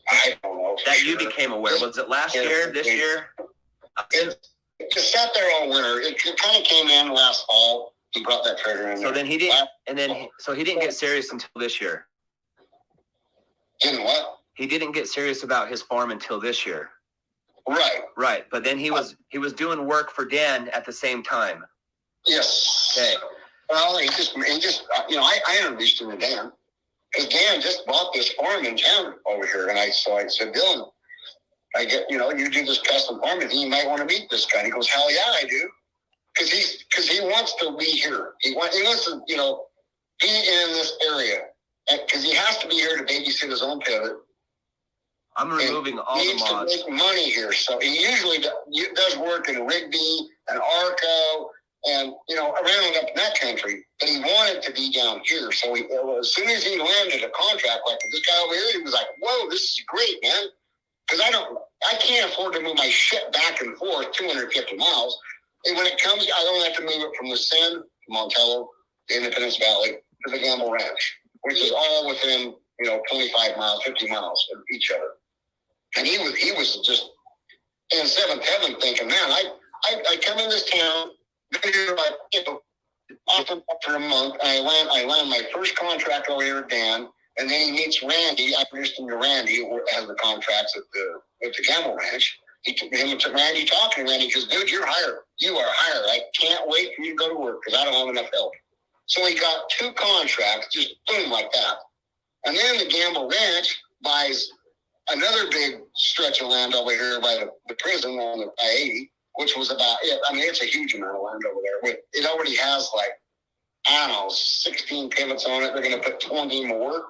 I don't know. That you became aware. Was it last year? This year? It just sat there all winter. It kind of came in last fall. He brought that trailer in. So then he didn't, so he didn't get serious until this year. Didn't what? He didn't get serious about his farm until this year. Right. But then he was doing work for Dan at the same time. Yes. Okay. Well, he just I introduced him to Dan. Because Dan just bought this farm in town over here, and I said, Dylan, you do this custom farming thing, you might want to meet this guy. And he goes, hell yeah, I do. Because he wants to be here. He wants to, be in this area. Because he has to be here to babysit his own pivot. I'm removing all the mods. He needs to make money here. So he usually does work in Rigby and Arco and, around up in that country. But he wanted to be down here. So as soon as he landed a contract like this guy over here, he was like, whoa, this is great, man. Because I can't afford to move my shit back and forth 250 miles. And when it comes, I don't have to move it from the Sin, Montello, the Independence Valley, to the Gamble Ranch, which is all within, 25 miles, 50 miles of each other. And he was just in seventh heaven thinking, man, I come in this town, been here often for a month, and I land my first contract over here at Dan, and then he meets Randy. I produced him to Randy, who has the contracts at the Gamble Ranch. He took Randy talking, and Randy goes, dude, you're hired. You are hired. I can't wait for you to go to work because I don't have enough help. So he got 2 contracts, just boom, like that. And then the Gamble Ranch buys another big stretch of land over here by the prison on the I-80, which was about it. I mean, it's a huge amount of land over there. It already has, like, I don't know, 16 pivots on it. They're going to put 20 more.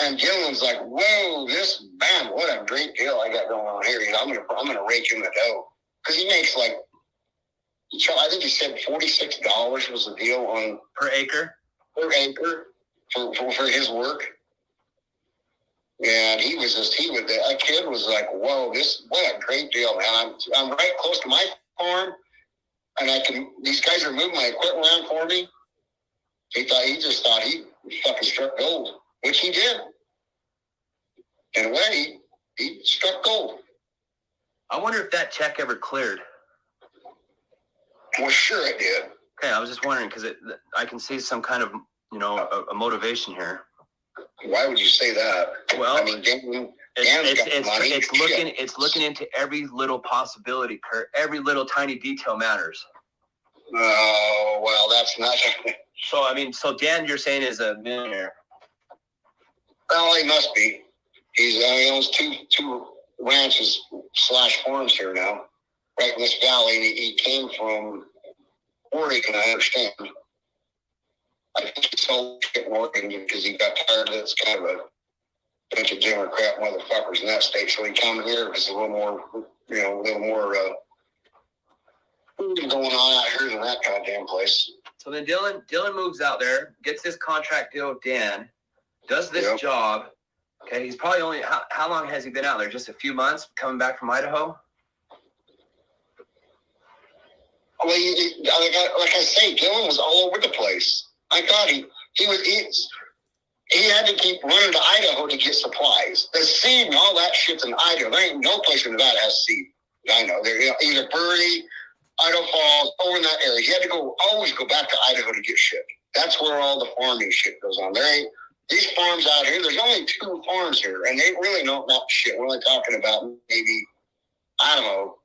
And Gillen's like, whoa, this, man, what a great deal I got going on here. You know, I'm gonna rake in the dough. Because he makes, like, I think he said $46 was the deal on per acre for his work. And that kid was like, whoa, what a great deal, man. I'm right close to my farm, and these guys are moving my equipment around for me. He just thought he fucking struck gold, which he did. In a way, he struck gold. I wonder if that check ever cleared. Well, sure it did. Okay, I was just wondering because I can see some kind of, a motivation here. Why would you say that? Well, I mean, it's looking into every little possibility, Kurt. Every little tiny detail matters. Oh, well, that's not. So Dan, you're saying is a millionaire. Well, he must be. He owns two ranches / farms here now, right in this valley. And he came from Oregon, I understand. I think he sold it in Oregon because he got tired of it. It's kind of a bunch of Democrat motherfuckers in that state. So he came here because a little more going on out here than that goddamn place. So then Dylan moves out there, gets this contract deal with Dan, does this job. Okay, he's probably only, how long has he been out there? Just a few months coming back from Idaho? Well, like I say, Dylan was all over the place. I thought he had to keep running to Idaho to get supplies. The seed and all that shit's in Idaho. There ain't no place in Nevada has seed. I know. They're either Prairie, Idaho Falls, over in that area. He had to always go back to Idaho to get shit. That's where all the farming shit goes on. These farms out here, there's only 2 farms here, and they really don't know shit. We're only talking about maybe, I don't know,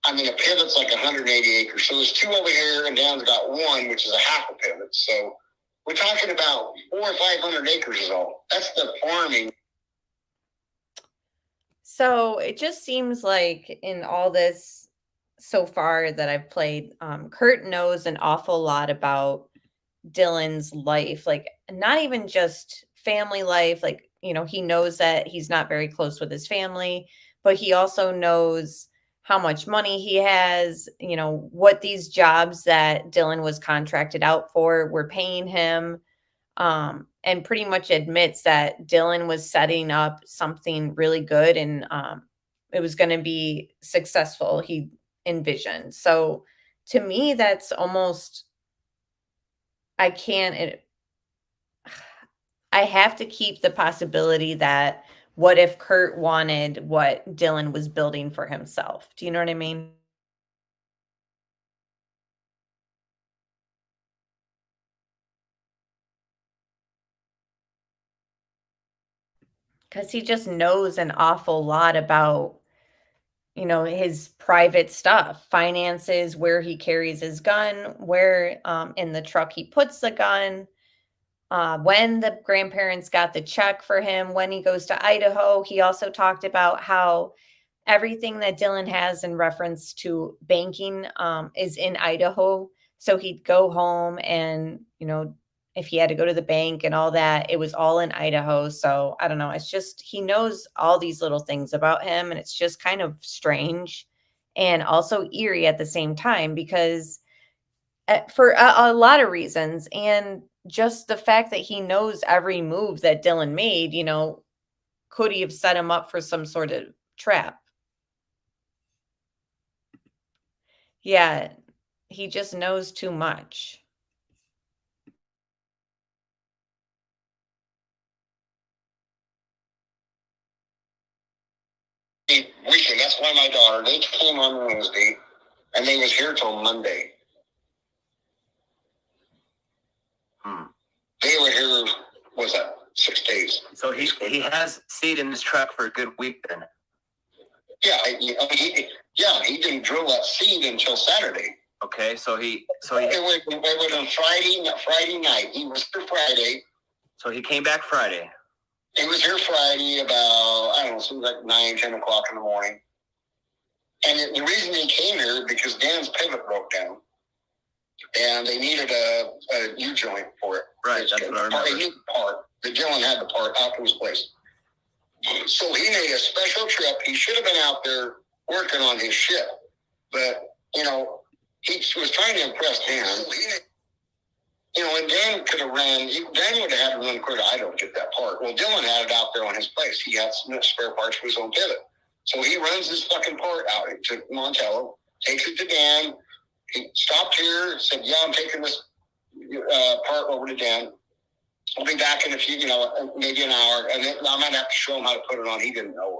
a pivot's like 180 acres. So there's 2 over here, and Dan's got 1, which is a half a pivot. So we're talking about 400 or 500 acres is all. That's the farming. So it just seems like in all this so far that I've played, Kurt knows an awful lot about Dylan's life, like not even just family life. Like, he knows that he's not very close with his family, but he also knows how much money he has, what these jobs that Dylan was contracted out for were paying him, and pretty much admits that Dylan was setting up something really good and it was going to be successful, he envisioned. So to me, that's almost, I have to keep the possibility that what if Kurt wanted what Dylan was building for himself? Do you know what I mean? Because he just knows an awful lot about, his private stuff, finances, where he carries his gun, where in the truck he puts the gun, when the grandparents got the check for him, when he goes to Idaho. He also talked about how everything that Dylan has in reference to banking is in Idaho. So he'd go home and, if he had to go to the bank and all that, it was all in Idaho. So I don't know. It's just, he knows all these little things about him, and it's just kind of strange and also eerie at the same time, because for a lot of reasons, and just the fact that he knows every move that Dylan made, could he have set him up for some sort of trap? Yeah, he just knows too much. Weekend. That's why my daughter, they came on Wednesday, and they was here till Monday. They were here, what's that, 6 days. So he has seed in his truck for a good week then. Yeah, he didn't drill that seed until Saturday. Okay, so he It was on Friday night. He was here Friday. So he came back Friday. He was here Friday about, I don't know, something like 9, 10 o'clock in the morning. And the reason he came here because Dan's pivot broke down. And they needed a U-joint for it. Right, that's what I remember. A new part. The Dylan had the part out to his place. So he made a special trip. He should have been out there working on his ship. But, you know, he was trying to impress Dan. You know, and Dan could have ran, Dan would have had to run clear to Idaho to get that part. Well, Dylan had it out there on his place. He had some spare parts for his own pivot. So he runs this fucking part out to Montello, takes it to Dan. He stopped here, said, yeah, I'm taking this part over to Dan. I'll be back in a few, maybe an hour. And then I might have to show him how to put it on. He didn't know,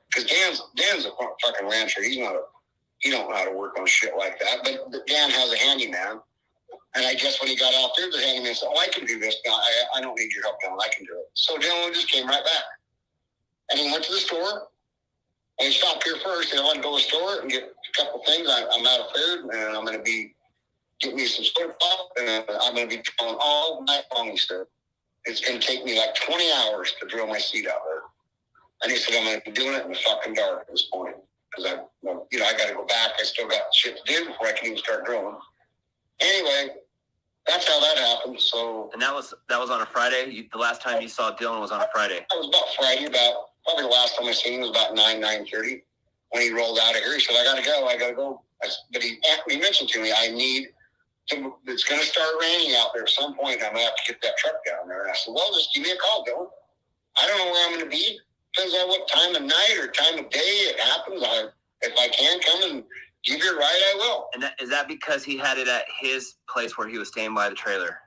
because Dan's a fucking rancher. He don't know how to work on shit like that. But Dan has a handyman. And I guess when he got out there, the handyman said, I can do this. Now, I don't need your help, Dylan. I can do it. So Dylan just came right back. And he went to the store. And he stopped here first. And I wanted to go to the store and get a couple things. I'm out of food. And I'm going to be getting me some split pop. And I'm going to be drilling all night long, he said. It's going to take me like 20 hours to drill my seat out there. And he said, I'm going to be doing it in the fucking dark at this point. Because I got to go back. I still got shit to do before I can even start drilling. Anyway, that's how that happened. So, and that was on a Friday. The last time you saw Dylan was on a Friday. That was about Friday. Probably the last time I seen him was about 9:30 when he rolled out of here. He said, "I got to go." But he mentioned to me, it's going to start raining out there at some point. I'm going to have to get that truck down there. And I said, "Well, just give me a call, Dylan. I don't know where I'm going to be. Depends on what time of night or time of day it happens. If I can come and give you a ride, I will." And is that because he had it at his place where he was staying by the trailer?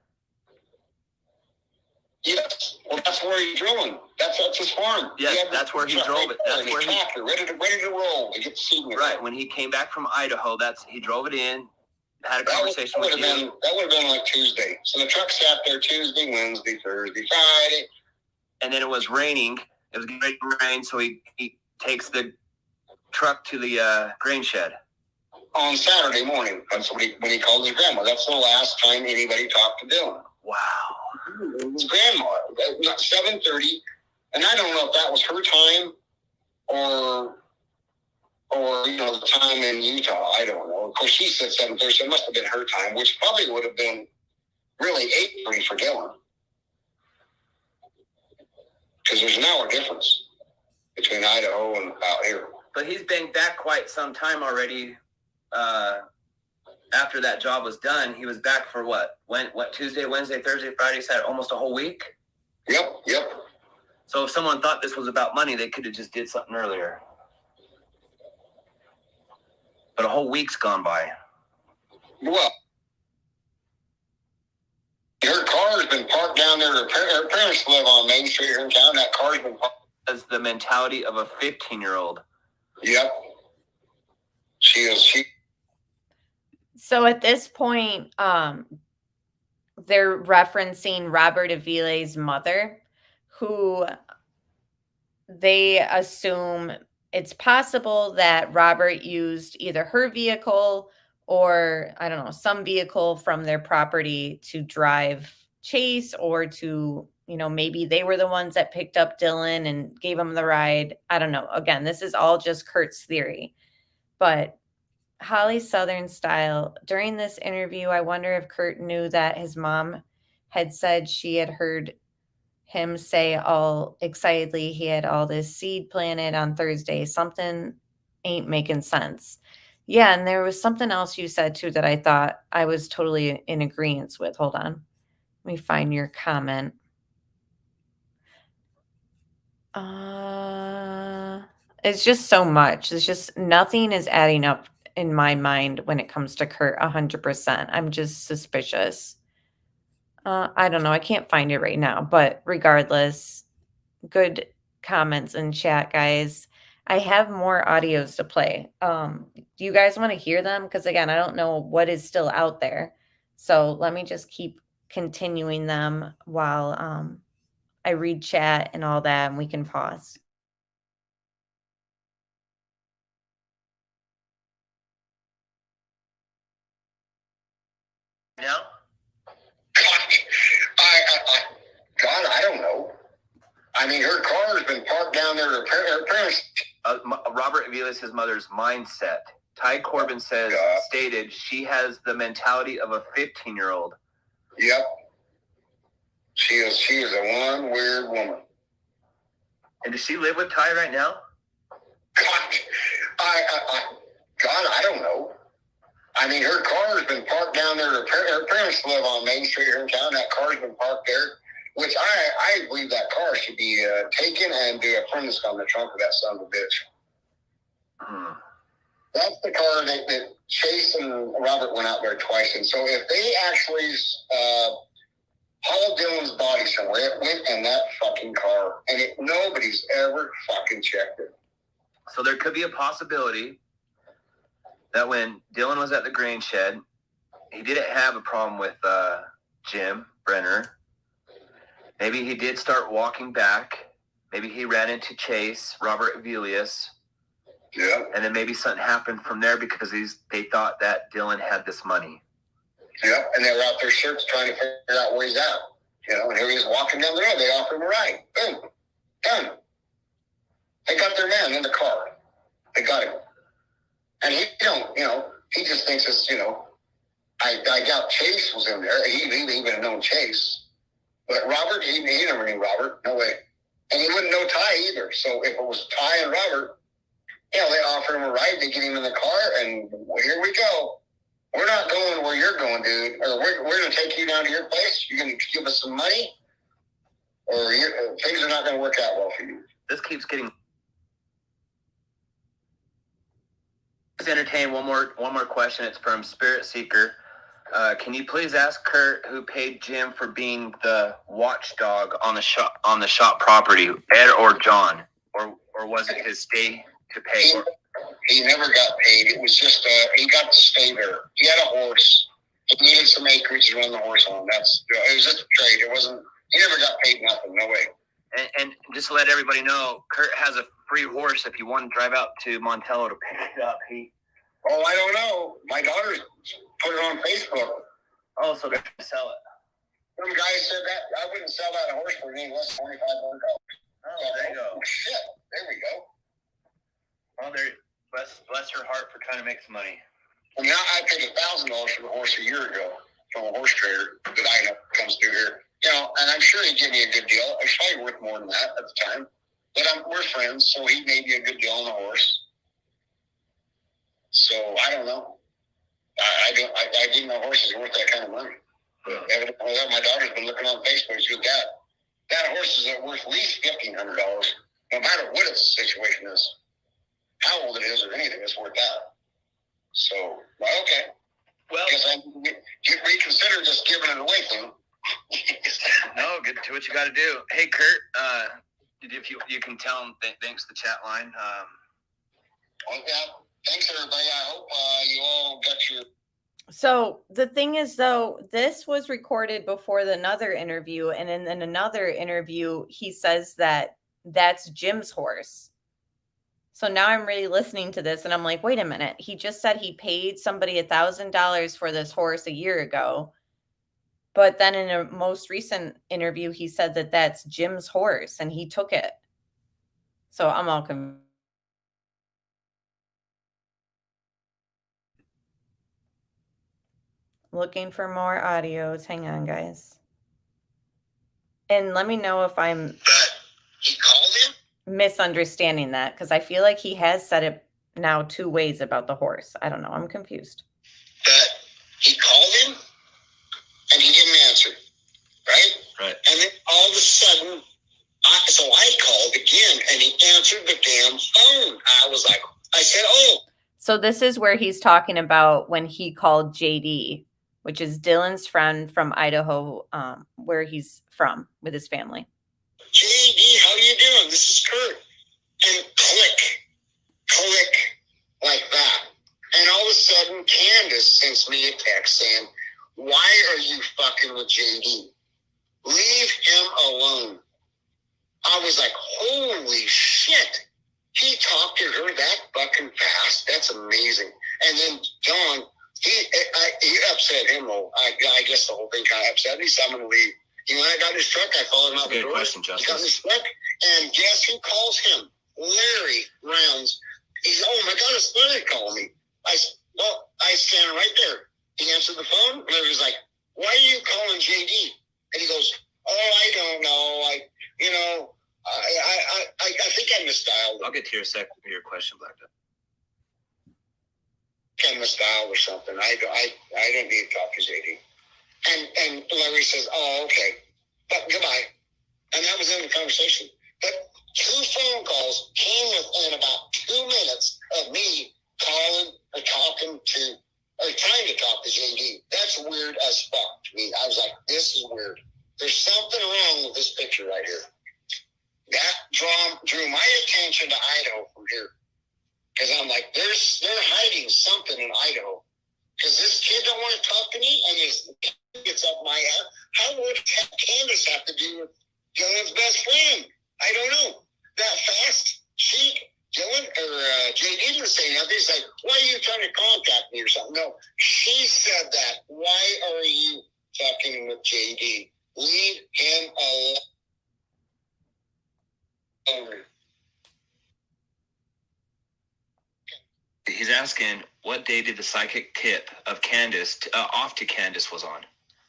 Yes. Well, that's where he's drilling. That's his farm. Yes, that's where he drove it. That's where he ready to roll to get the seed. Right. When he came back from Idaho, he drove it in, had a conversation with you. That would have been like Tuesday. So the truck sat there Tuesday, Wednesday, Thursday, Friday. And then it was raining. It was getting ready to rain, so he takes the truck to the grain shed. On Saturday morning. That's when he called his grandma. That's the last time anybody talked to Dylan. Wow. His grandma, 7:30, and I don't know if that was her time or the time in Utah. I don't know. Of course, she said 7:30, so it must have been her time, which probably would have been really 8:30 for Dylan, because there's an hour difference between Idaho and out here. But he's been back quite some time already. After that job was done, he was back for what Tuesday, Wednesday, Thursday, Friday, Saturday, almost a whole week. Yep. So if someone thought this was about money, they could have just did something earlier. But a whole week's gone by. Well, her car's been parked down there. Her parents live on Main Street here in town. That car's been parked. That's the mentality of a 15-year-old. Yep. She is. So at this point, they're referencing Robert Avile's mother, who they assume it's possible that Robert used either her vehicle or, I don't know, some vehicle from their property to drive Chase, or to, maybe they were the ones that picked up Dylan and gave him the ride. I don't know. Again, this is all just Kurt's theory. But Holly Southern style, during this interview, I wonder if Kurt knew that his mom had said she had heard him say all excitedly he had all this seed planted on Thursday. Something ain't making sense. Yeah, and there was something else you said too that I thought I was totally in agreement with. Hold on. Let me find your comment. It's just so much. It's just nothing is adding up in my mind when it comes to Kurt 100%. I'm just suspicious. I don't know. I can't find it right now, but regardless, good comments in chat, guys. I have more audios to play. Do you guys want to hear them? Because again, I don't know what is still out there. So let me just keep continuing them while I read chat and all that, and we can pause. now? God, I don't know. I mean, her car has been parked down there. Her parents. Robert Aviles' mother's mindset. Ty Corbin says, stated, she has the mentality of a 15-year-old. Yep. She is a one weird woman. And does she live with Ty right now? God, I don't know. I mean, her car has been parked down there. Her parents live on Main Street here in town. That car's been parked there, which I believe that car should be taken and do a forensic on the trunk of that son of a bitch. That's the car that Chase and Robert went out there twice in. So if they actually hauled Dylan's body somewhere, it went in that fucking car, and nobody's ever fucking checked it. So there could be a possibility that when Dylan was at the grain shed, he didn't have a problem with Jim Brenner. Maybe he did start walking back. Maybe he ran into Chase, Robert Aviles. Yeah. And then maybe something happened from there because they thought that Dylan had this money. Yeah, and they were out there searching, trying to figure out where he's at. You know, and here he was walking down the road. They offered him a ride. Boom. Done. They got their man in the car. They got him. And he he just thinks it's, I doubt Chase was in there. He would have known Chase. But Robert, he never knew Robert. No way. And he wouldn't know Ty either. So if it was Ty and Robert, they offer him a ride. They get him in the car, and here we go. We're not going where you're going, dude. Or we're going to take you down to your place. You're going to give us some money, or things are not going to work out well for you. This keeps getting. Let's entertain one more question. It's from Spirit Seeker. Can you please ask Kurt who paid Jim for being the watchdog on the shop property, Ed or John, or was it his stay to pay? He never got paid. It was just he got to stay there. He had a horse. He needed some acreage to run the horse on. It was just a trade. It wasn't. He never got paid nothing. No way. And just to let everybody know, Kurt has a free horse if you want to drive out to Montello to pick it up. I don't know. My daughter put it on Facebook. Oh, so they're going to sell it. Some guy said that I wouldn't sell that horse for any less than $2,500. Oh, there you go. Shit. There we go. Well, bless her heart for trying to make some money. Well, now I paid $1,000 for the horse a year ago from a horse trader that I know comes through here. And I'm sure he'd give me a good deal. It's probably worth more than that at the time. But we're friends, so he made me a good deal on the horse. So I don't know. I didn't know horses were worth that kind of money. But evidently, my daughter's been looking on Facebook. She goes, that horse is worth at least $1,500, no matter what its situation is. How old it is or anything, it's worth that. So, okay. Well, guess I reconsider just giving it away to him. No, get to what you got to do. Hey, Kurt, if you can tell him thanks to the chat line. Thanks, everybody. I hope you all got your... So the thing is, though, this was recorded before another interview, and in another interview, he says that that's Jim's horse. So now I'm really listening to this, and I'm like, wait a minute. He just said he paid somebody $1,000 for this horse a year ago. But then in a most recent interview, he said that that's Jim's horse, and he took it. So I'm all confused. Looking for more audios. Hang on, guys. And let me know if I'm misunderstanding that, because I feel like he has said it now 2 ways about the horse. I don't know. I'm confused. That he called him and he didn't answer. Right. And then all of a sudden, so I called again and he answered the damn phone. I said, oh. So this is where he's talking about when he called JD, which is Dylan's friend from Idaho, where he's from with his family. JD, how you doing? This is Kurt. And click, like that. And all of a sudden, Candace sends me a text saying, why are you fucking with JD? Leave him alone. I was like, holy shit. He talked to her that fucking fast. That's amazing. And then John He upset him though. I guess the whole thing kind of upset me. So I'm going to leave. When I got in his truck, I followed him out the door. Question, he got in his truck, and guess who calls him? Larry Rounds. He's, oh my God, it's Larry calling me. I stand right there. He answered the phone. And Larry's like, why are you calling JD? And he goes, oh, I don't know. I think I misdialed. I'll get to your question, Black Dog. I misdialed or something. I don't need to talk to JD. And Larry says, oh, okay. But goodbye. And that was in the conversation. But 2 phone calls came within about 2 minutes of me calling or trying to talk to JD. That's weird as fuck to me. I was like, this is weird. There's something wrong with this picture right here. That drew my attention to Idaho from here. Because I'm like, they're hiding something in Idaho. Because this kid don't want to talk to me, and this gets up my ass. How would Candace have to do with Dylan's best friend? I don't know. That fast, Dylan or JD didn't say nothing. He's like, why are you trying to contact me or something? No, she said that. Why are you talking with JD? Leave him alone. He's asking, what day did the psychic tip of Candace off to Candace was on?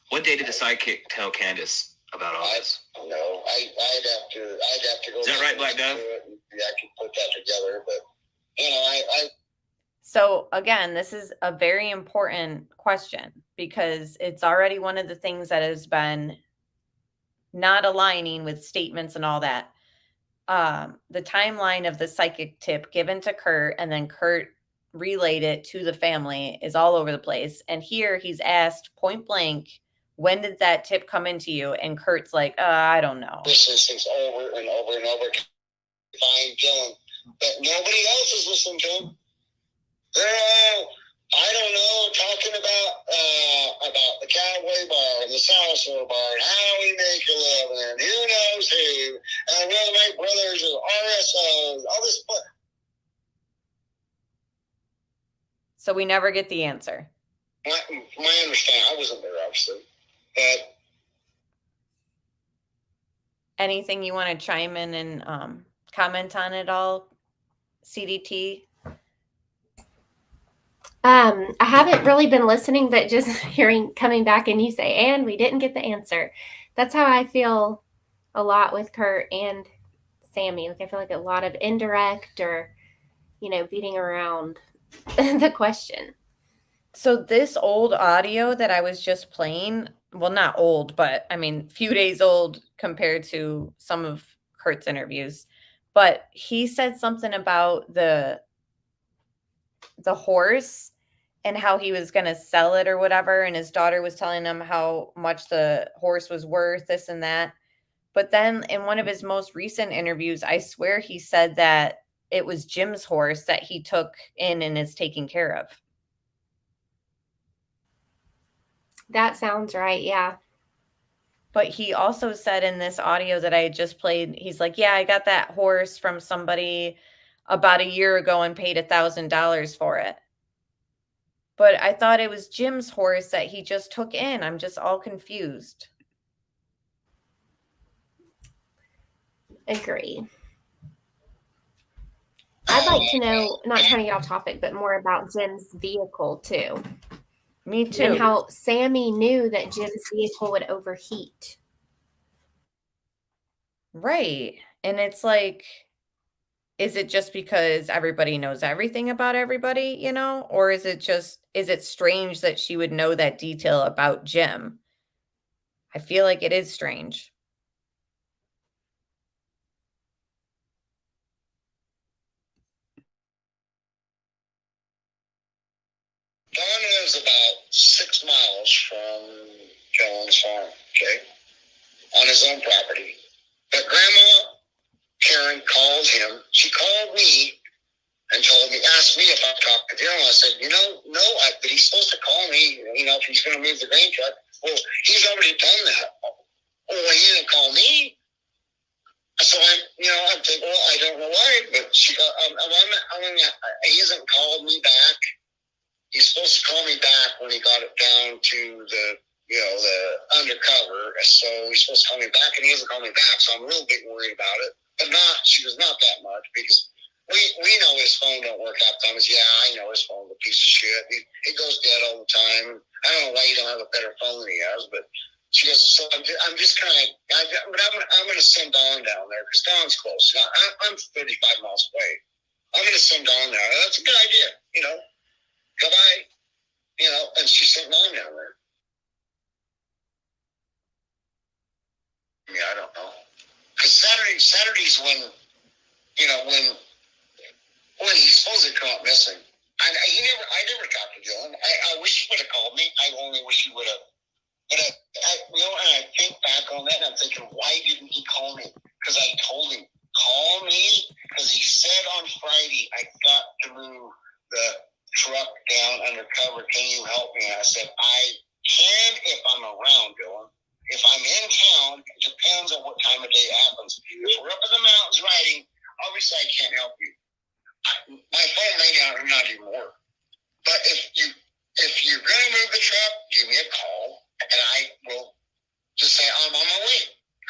What day did the psychic tell Candace about all this? No, I'd have to go. Is that right, Black Dove? Yeah, I can put that together, but I. So again, this is a very important question because it's already one of the things that has been not aligning with statements and all that. The timeline of the psychic tip given to Kurt and then Kurt relayed it to the family is all over the place. And here he's asked point blank, when did that tip come into you? And Kurt's like, I don't know. This is over and over and over. Find Dylan, but nobody else is listening to him. They're all, I don't know, talking about the Cowboy Bar and the Salsa Bar and how we make a living and who knows who and Will Knight Brothers or RSOs, all this. So we never get the answer. My understanding, I wasn't there obviously, but anything you want to chime in and comment on it all, CDT? I haven't really been listening, but just coming back and you say, and we didn't get the answer. That's how I feel a lot with Kurt and Sammy. Like I feel like a lot of indirect or, beating around the question. So this old audio that I was just playing, well, not old, but I mean, few days old compared to some of Kurt's interviews, but he said something about the horse and how he was going to sell it or whatever. And his daughter was telling him how much the horse was worth, this and that. But then in one of his most recent interviews, I swear he said that it was Jim's horse that he took in and is taking care of. That sounds right. Yeah. But he also said in this audio that I had just played, he's like, yeah, I got that horse from somebody about a year ago and paid $1,000 for it. But I thought it was Jim's horse that he just took in. I'm just all confused. Agree. I'd like to know, not trying to get off topic, but more about Jim's vehicle too. Me too. And how Sammy knew that Jim's vehicle would overheat. Right. And it's like, is it just because everybody knows everything about everybody, or is it strange that she would know that detail about Jim? I feel like it is strange. Don lives about 6 miles from Dylan's farm, okay, on his own property. But Grandma Karen calls him. She called me and asked me if I talked to Dylan. I said, no, but he's supposed to call me, if he's going to move the grain truck. Well, he's already done that. Well, he didn't call me. So I'm thinking, well, I don't know why, but he hasn't called me back. he's supposed to call me back when he got it down to the, the undercover. So he's supposed to call me back, and he hasn't called me back. So I'm a little bit worried about it, but she was not that much, because we know his phone don't work half the time. Yeah, I know his phone's a piece of shit. It goes dead all the time. I don't know why you don't have a better phone than he has, but she goes, so I'm just kind of, but I'm going to send Dawn down there, because Dawn's close. I'm 35 miles away. I'm going to send Dawn down. That's a good idea, Goodbye. And she sent Dawn down there. Yeah, I don't know. Because Saturday's when, when he's supposed to come up missing. I never talked to Dylan. I wish he would have called me. I only wish he would have. But and I think back on that, and I'm thinking, why didn't he call me? Because I told him, call me, because he said on Friday, I got to move the truck down undercover. Can you help me? And I said, I can if I'm around, Dylan. If I'm in town, it depends on what time of day it happens. If we're up in the mountains riding, obviously I can't help you. My phone may not even work. But if you're going to move the truck, give me a call, and I will just say I'm on my way,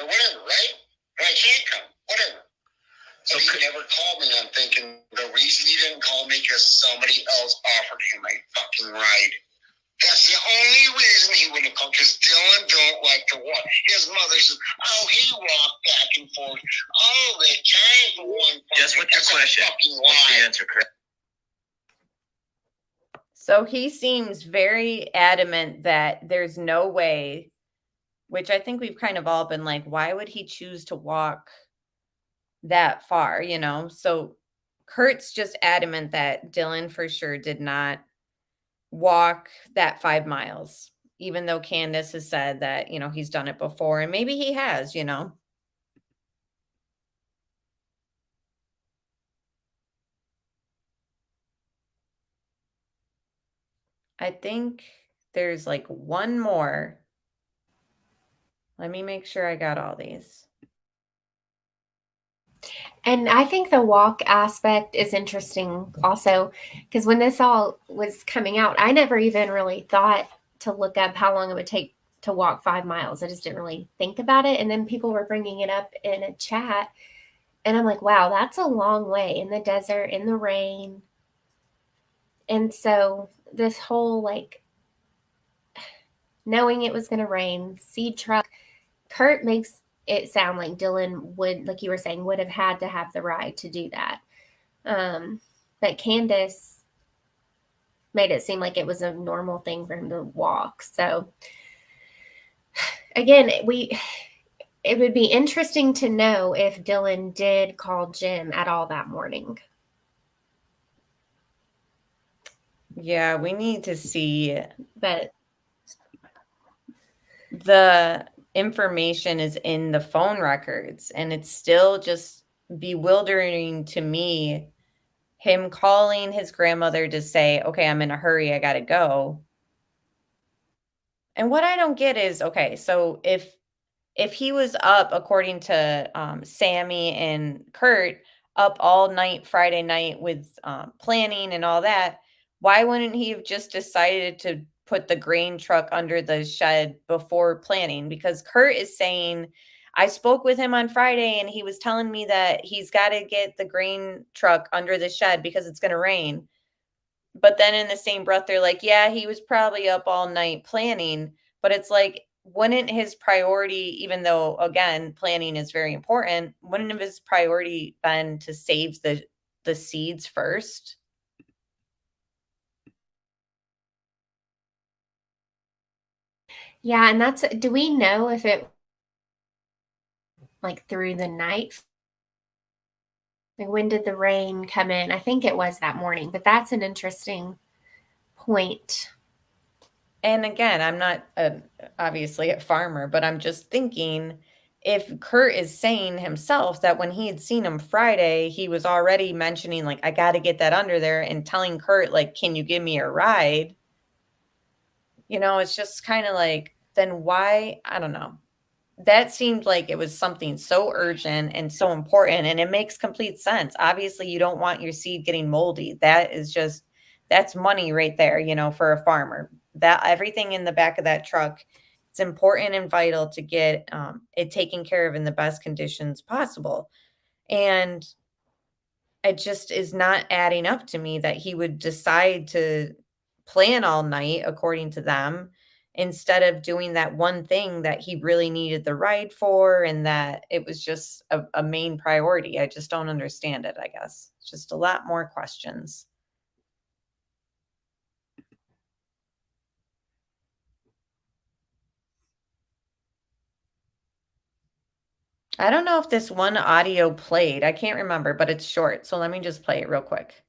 or whatever, right? Or I can't come, whatever. So he never called me. I'm thinking the reason he didn't call me because somebody else offered him a fucking ride. That's the only reason he wouldn't have called, because Dylan don't like to walk. His mother says, oh, he walked back and forth all the time for one. Just what's your question? What's the answer, Chris? So he seems very adamant that there's no way, which I think we've kind of all been like, why would he choose to walk that far, So Kurt's just adamant that Dylan for sure did not walk that 5 miles, even though Candace has said that, he's done it before, and maybe he has, I think there's like one more. Let me make sure I got all these. And I think the walk aspect is interesting also, because when this all was coming out, I never even really thought to look up how long it would take to walk 5 miles. I just didn't really think about it. And then people were bringing it up in a chat, and I'm like, wow, that's a long way in the desert, in the rain. And so this whole knowing it was going to rain, seed truck, Kurt makes it sound like Dylan would, like you were saying, would have had to have the ride to do that. But Candace made it seem like it was a normal thing for him to walk. So again, it would be interesting to know if Dylan did call Jim at all that morning. Yeah, we need to see. But the information is in the phone records, and it's still just bewildering to me, him calling his grandmother to say, okay, I'm in a hurry, I gotta go. And what I don't get is, okay, so if he was up, according to Sammy and Kurt, up all night Friday night with planning and all that, why wouldn't he have just decided to put the grain truck under the shed before planning? Because Kurt is saying, I spoke with him on Friday and he was telling me that he's got to get the grain truck under the shed because it's going to rain. But then in the same breath, they're like, yeah, he was probably up all night planning. But it's like, wouldn't his priority, even though, again, planning is very important, wouldn't his priority been to save the seeds first? yeah, and do we know if it through the night? When did the rain come in? I think it was that morning, but that's an interesting point. And again, I'm not obviously a farmer, but I'm just thinking, if Kurt is saying himself that when he had seen him Friday, he was already mentioning, I got to get that under there, and telling Kurt, can you give me a ride? It's just kind of then why? I don't know. That seemed like it was something so urgent and so important, and it makes complete sense. Obviously, you don't want your seed getting moldy. That that's money right there, you know, for a farmer. That everything in the back of that truck, it's important and vital to get it taken care of in the best conditions possible. And it just is not adding up to me that he would decide to plan all night, according to them, instead of doing that one thing that he really needed the ride for and that it was just a main priority. I just don't understand it, I guess. It's just a lot more questions. I don't know if this one audio played. I can't remember, but it's short. So let me just play it real quick.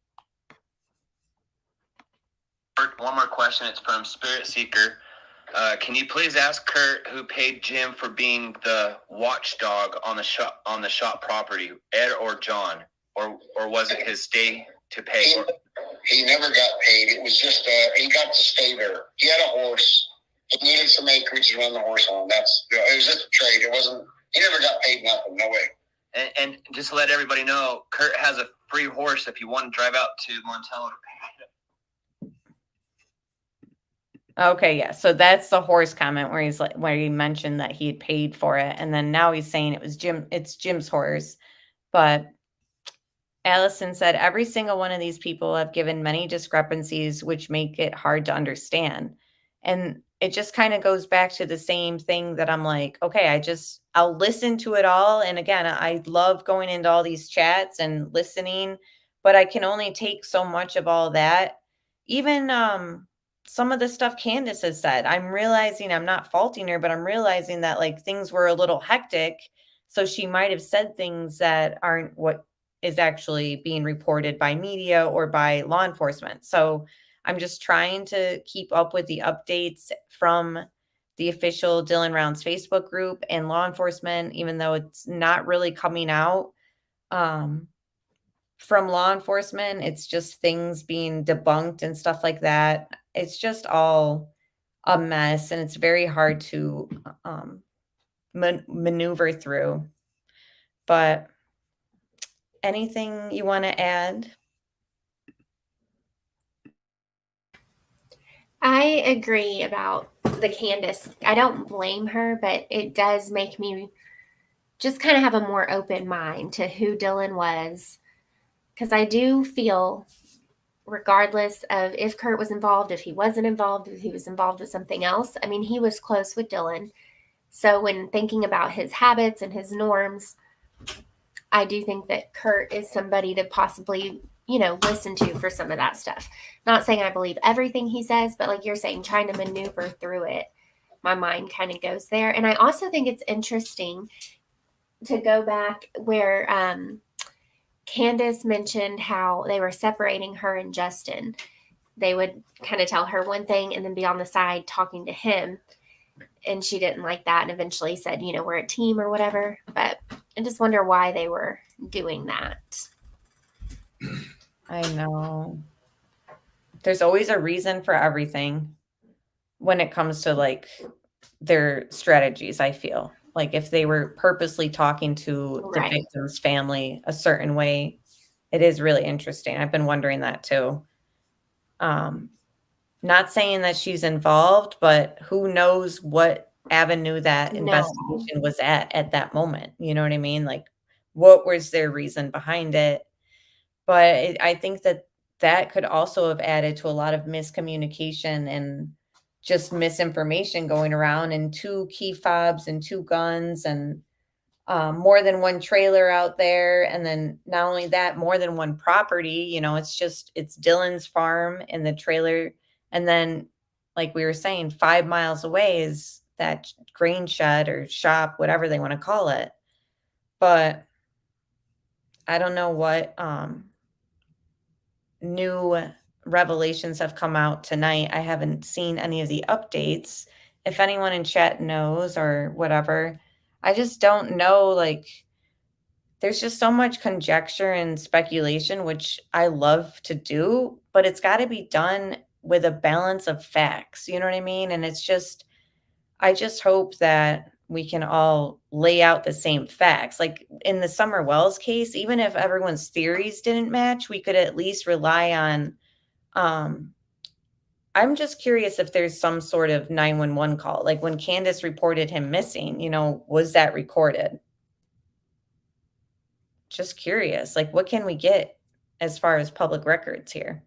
One more question. It's from Spirit Seeker. Can you please ask Kurt who paid Jim for being the watchdog on the shop property, Ed or John, or was it his stay to pay? He never got paid. It was just he got to stay there. He had a horse. He needed some acreage to run the horse on. It was just a trade. It wasn't. He never got paid nothing. No way. And just to let everybody know, Kurt has a free horse if you want to drive out to Montello to pay it. Okay, yeah. So that's the horse comment where he mentioned that he had paid for it, and then now he's saying it's Jim's horse. But Allison said every single one of these people have given many discrepancies which make it hard to understand. And it just kind of goes back to the same thing that I'm like, okay, I'll listen to it all. And again, I love going into all these chats and listening, but I can only take so much of all that. Even some of the stuff Candace has said, I'm realizing, I'm not faulting her, but I'm realizing that like things were a little hectic. So she might have said things that aren't what is actually being reported by media or by law enforcement. So I'm just trying to keep up with the updates from the official Dylan Rounds Facebook group and law enforcement, even though it's not really coming out from law enforcement. It's just things being debunked and stuff like that. It's just all a mess, and it's very hard to maneuver through. But anything you want to add? I agree about the Candace. I don't blame her, but it does make me just kind of have a more open mind to who Dylan was. Because I do feel, regardless of if Kurt was involved, if he wasn't involved, if he was involved with something else, I mean, he was close with Dylan. So when thinking about his habits and his norms, I do think that Kurt is somebody to possibly, listen to for some of that stuff. Not saying I believe everything he says, but like you're saying, trying to maneuver through it, my mind kind of goes there. And I also think it's interesting to go back where Candace mentioned how they were separating her and Justin. They would kind of tell her one thing and then be on the side talking to him. And she didn't like that and eventually said, we're a team or whatever. But I just wonder why they were doing that. I know. There's always a reason for everything when it comes to like their strategies, I feel. Like if they were purposely talking to the victim's family a certain way, it is really interesting. I've been wondering that too. Not saying that she's involved, but who knows what avenue that investigation was at that moment. You know what I mean? Like what was their reason behind it? But I think that could also have added to a lot of miscommunication and just misinformation going around, and 2 key fobs and 2 guns and more than one trailer out there. And then not only that, more than one property, it's Dylan's farm and the trailer. And then like we were saying, 5 miles away is that grain shed or shop, whatever they want to call it. But I don't know what new revelations have come out tonight. I haven't seen any of the updates. If anyone in chat knows or whatever, I just don't know. Like, there's just so much conjecture and speculation, which I love to do, but it's got to be done with a balance of facts. You know what I mean? And I just hope that we can all lay out the same facts. Like in the Summer Wells case, even if everyone's theories didn't match, we could at least rely on I'm just curious if there's some sort of 911 call. Like when Candace reported him missing, was that recorded? Just curious. Like, what can we get as far as public records here?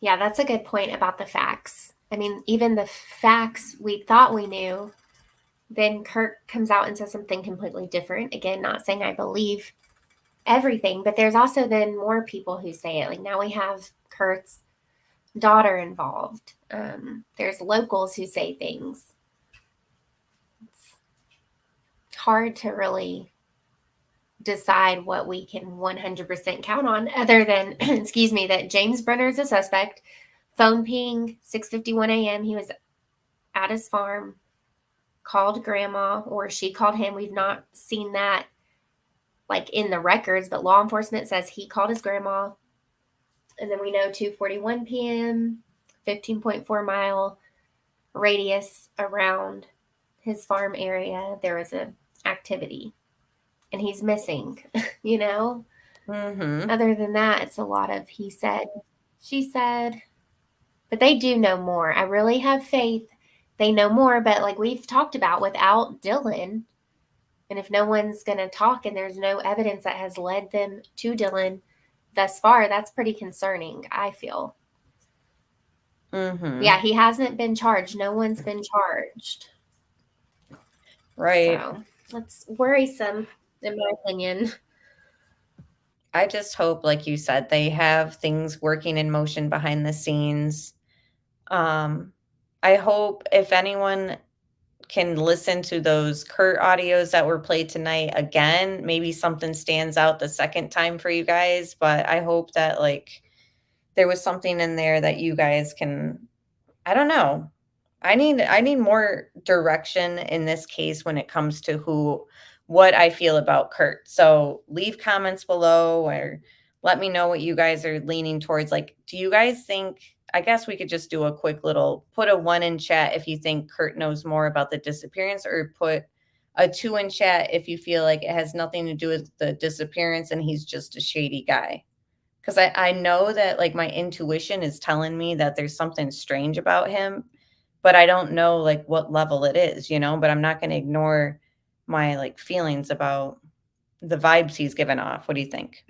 Yeah, that's a good point about the facts. I mean, even the facts we thought we knew, then Kurt comes out and says something completely different. Again, not saying I believe everything, but there's also then more people who say it. Like now we have Kurt's daughter involved. There's locals who say things. It's hard to really decide what we can 100% count on other than, excuse me, that James Brenner is a suspect. Phone ping, 6:51 a.m. He was at his farm, called grandma, or she called him. We've not seen that like in the records, but law enforcement says he called his grandma. And then we know 2:41 p.m., 15.4 mile radius around his farm area, there was a activity. And he's missing, Mm-hmm. Other than that, it's a lot of he said, she said. But they do know more. I really have faith they know more. But like we've talked about, without Dylan, and if no one's going to talk and there's no evidence that has led them to Dylan thus far, that's pretty concerning, I feel. Mm-hmm. Yeah, he hasn't been charged. No one's been charged. Right. So that's worrisome, in my opinion. I just hope, like you said, they have things working in motion behind the scenes. I hope if anyone can listen to those Kurt audios that were played tonight again, maybe something stands out the second time for you guys. But I hope that like there was something in there that you guys can, I don't know. I need more direction in this case when it comes to what I feel about Kurt. So leave comments below or let me know what you guys are leaning towards. Like, do you guys think, I guess we could just do a quick little, put a 1 in chat if you think Kurt knows more about the disappearance, or put a 2 in chat if you feel like it has nothing to do with the disappearance and he's just a shady guy. Because I know that like my intuition is telling me that there's something strange about him, but I don't know like what level it is, but I'm not going to ignore my like feelings about the vibes he's given off. What do you think?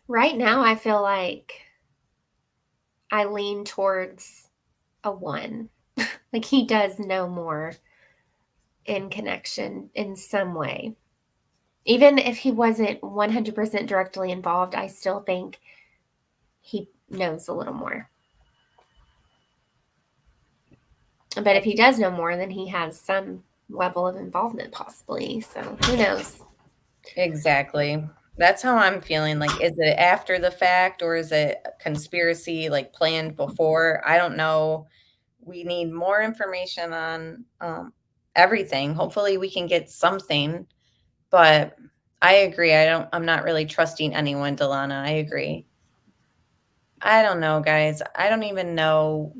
Right now, I feel like I lean towards a 1. Like he does know more in connection in some way. Even if he wasn't 100% directly involved, I still think he knows a little more. But if he does know more, then he has some level of involvement possibly. So who knows? Exactly. That's how I'm feeling. Like, is it after the fact or is it a conspiracy like planned before? I don't know. We need more information on everything. Hopefully we can get something, but I agree. I'm not really trusting anyone, Delana. I agree. I don't know, guys. I don't even know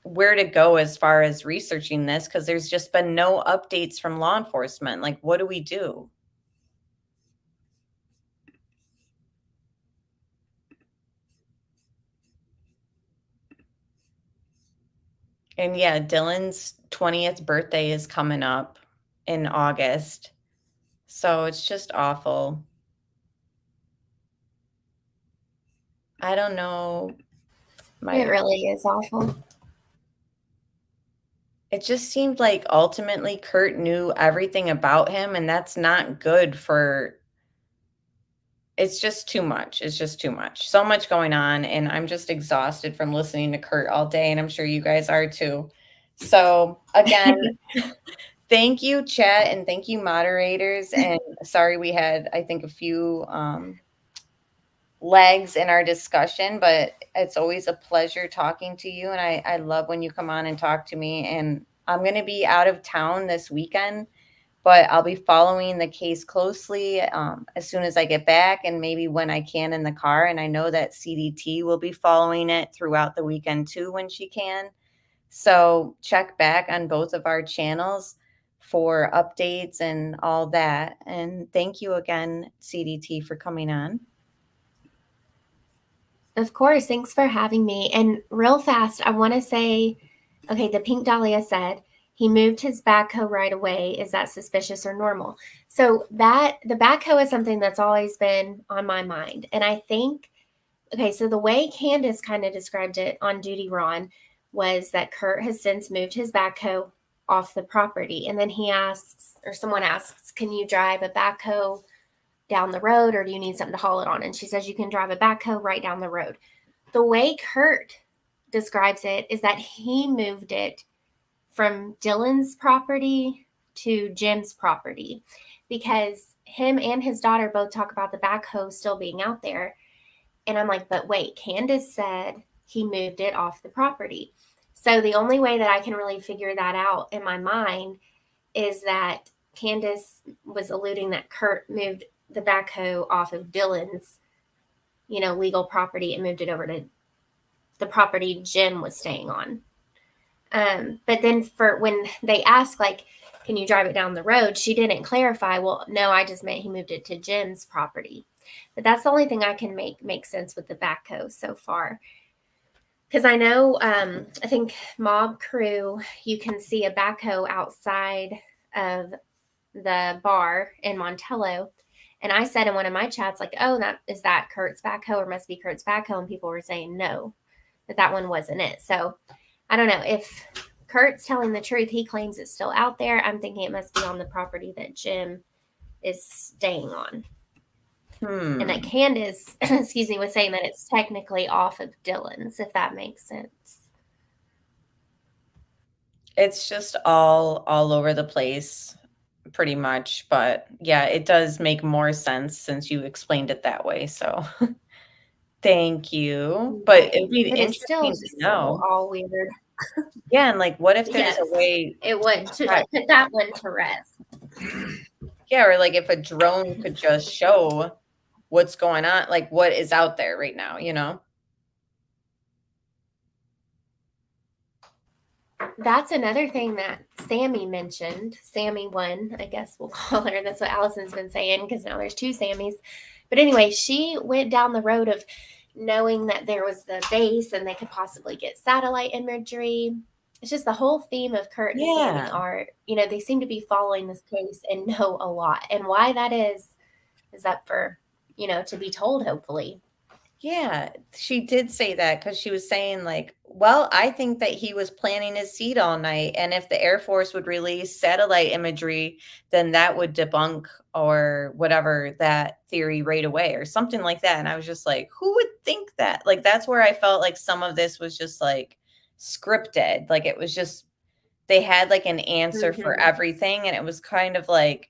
where to go as far as researching this because there's just been no updates from law enforcement. Like, what do we do? And yeah, Dylan's 20th birthday is coming up in August. So it's just awful. I don't know. It really is awful. It just seemed like ultimately Kurt knew everything about him, and that's not good for. It's just too much. It's just too much. So much going on, and I'm just exhausted from listening to Kurt all day, and I'm sure you guys are too. So again, thank you, chat, and thank you, moderators. And sorry we had, I think, a few lags in our discussion, but it's always a pleasure talking to you. And I love when you come on and talk to me. And I'm going to be out of town this weekend. but I'll be following the case closely as soon as I get back and maybe when I can in the car. And I know that CDT will be following it throughout the weekend too when she can. So check back on both of our channels for updates and all that. And thank you again, CDT, for coming on. Of course. Thanks for having me. And real fast, I want to say, okay, the Pink Dahlia said he moved his backhoe right away. Is that suspicious or normal? So that the backhoe is something that's always been on my mind. And I think, okay, so the way Candace kind of described it on Duty Ron was that Kurt has since moved his backhoe off the property. And then he asks, or someone asks, can you drive a backhoe down the road, or do you need something to haul it on? And she says you can drive a backhoe right down the road. The way Kurt describes it is that he moved it from Dylan's property to Jim's property because him and his daughter both talk about the backhoe still being out there. And I'm like, but wait, Candace said he moved it off the property. So the only way that I can really figure that out in my mind is that Candace was alluding that Kurt moved the backhoe off of Dylan's, legal property and moved it over to the property Jim was staying on. But then for when they asked, like, can you drive it down the road? She didn't clarify. Well, no, I just meant he moved it to Jim's property. But that's the only thing I can make sense with the backhoe so far. Because I know, I think Mob Crew, you can see a backhoe outside of the bar in Montello. And I said in one of my chats, like, oh, is that Kurt's backhoe or must be Kurt's backhoe? And people were saying no, that one wasn't it. So I don't know if Kurt's telling the truth. He claims it's still out there. I'm thinking it must be on the property that Jim is staying on. And that Candace, was saying that it's technically off of Dylan's, if that makes sense. It's just all over the place, pretty much. But yeah, it does make more sense since you explained it that way. So thank you. But it'd be interesting to know. All weird. Yeah, and like, what if there's a way it would to put that one to rest? Yeah, or like if a drone could just show what's going on, like what is out there right now, That's another thing that Sammy mentioned. Sammy one, I guess we'll call her. That's what Allison's been saying because now there's two Sammys. But anyway, she went down the road of knowing that there was the base and they could possibly get satellite imagery. It's just the whole theme of Kurt and Sammy are, they seem to be following this case and know a lot. And why that is up for, to be told, hopefully. Yeah, she did say that because she was saying like, well, I think that he was planning his seat all night. And if the Air Force would release satellite imagery, then that would debunk or whatever that theory right away or something like that. And I was just like, who would think that? Like, that's where I felt like some of this was just like scripted. Like it was just, they had like an answer for everything. And it was kind of like,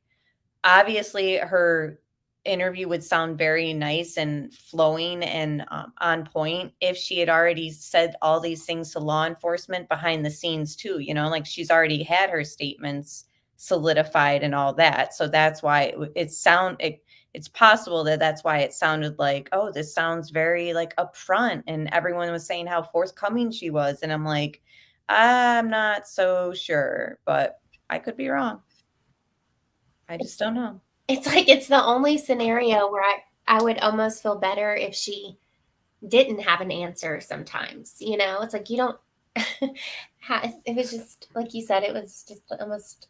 obviously her interview would sound very nice and flowing and on point if she had already said all these things to law enforcement behind the scenes too, like she's already had her statements solidified and all that. So that's why it's possible that that's why it sounded like, oh, this sounds very like upfront, and everyone was saying how forthcoming she was. And I'm like, I'm not so sure, but I could be wrong. I just don't know. It's like it's the only scenario where I would almost feel better if she didn't have an answer sometimes. It's like you don't it was just like you said, it was just almost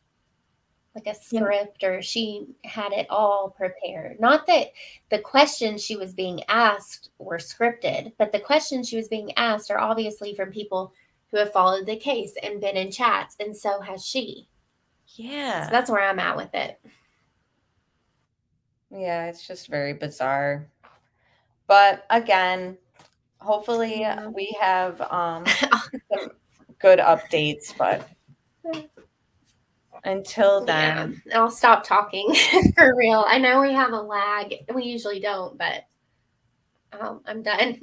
like a script, or she had it all prepared. Not that the questions she was being asked were scripted, but the questions she was being asked are obviously from people who have followed the case and been in chats, and so has she. Yeah. So that's where I'm at with it. Yeah, it's just very bizarre. But again, hopefully we have some good updates, but until then. Yeah, I'll stop talking for real. I know we have a lag. We usually don't, but I'm done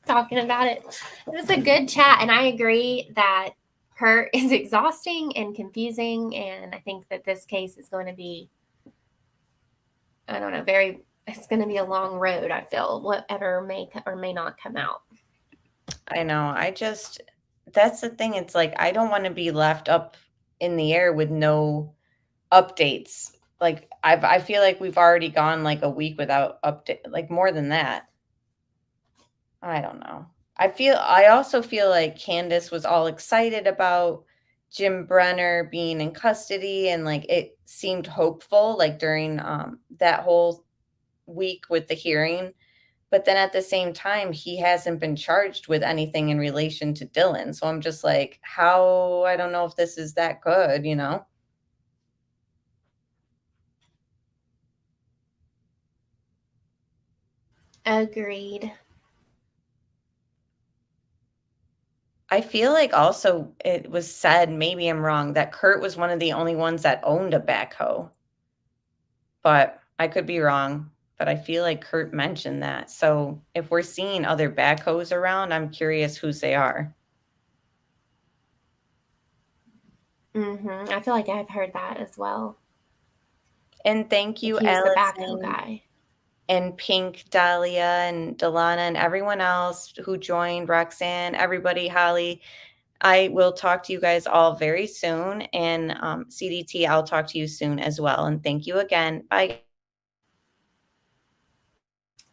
talking about it. It was a good chat, and I agree that Kurt is exhausting and confusing, and I think that this case is going to be, I don't know, it's going to be a long road, I feel, whatever may or may not come out. I know. That's the thing. It's like, I don't want to be left up in the air with no updates. Like, I feel like we've already gone like a week without update, like more than that. I don't know. I also feel like Candace was all excited about Jim Brenner being in custody, and like it seemed hopeful like during that whole week with the hearing. But then at the same time, he hasn't been charged with anything in relation to Dylan. So I'm just like, how, I don't know if this is that good, you know? Agreed. I feel like also it was said, maybe I'm wrong, that Kurt was one of the only ones that owned a backhoe. But I could be wrong. But I feel like Kurt mentioned that. So if we're seeing other backhoes around, I'm curious whose they are. I feel like I've heard that as well. And thank you, Like he was the backhoe Allison guy. and Pink, Dahlia, and Delana, and everyone else who joined, Roxanne, everybody, Holly. I will talk to you guys all very soon. And CDT, I'll talk to you soon as well. And thank you again. Bye.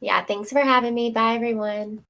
Yeah, thanks for having me. Bye, everyone.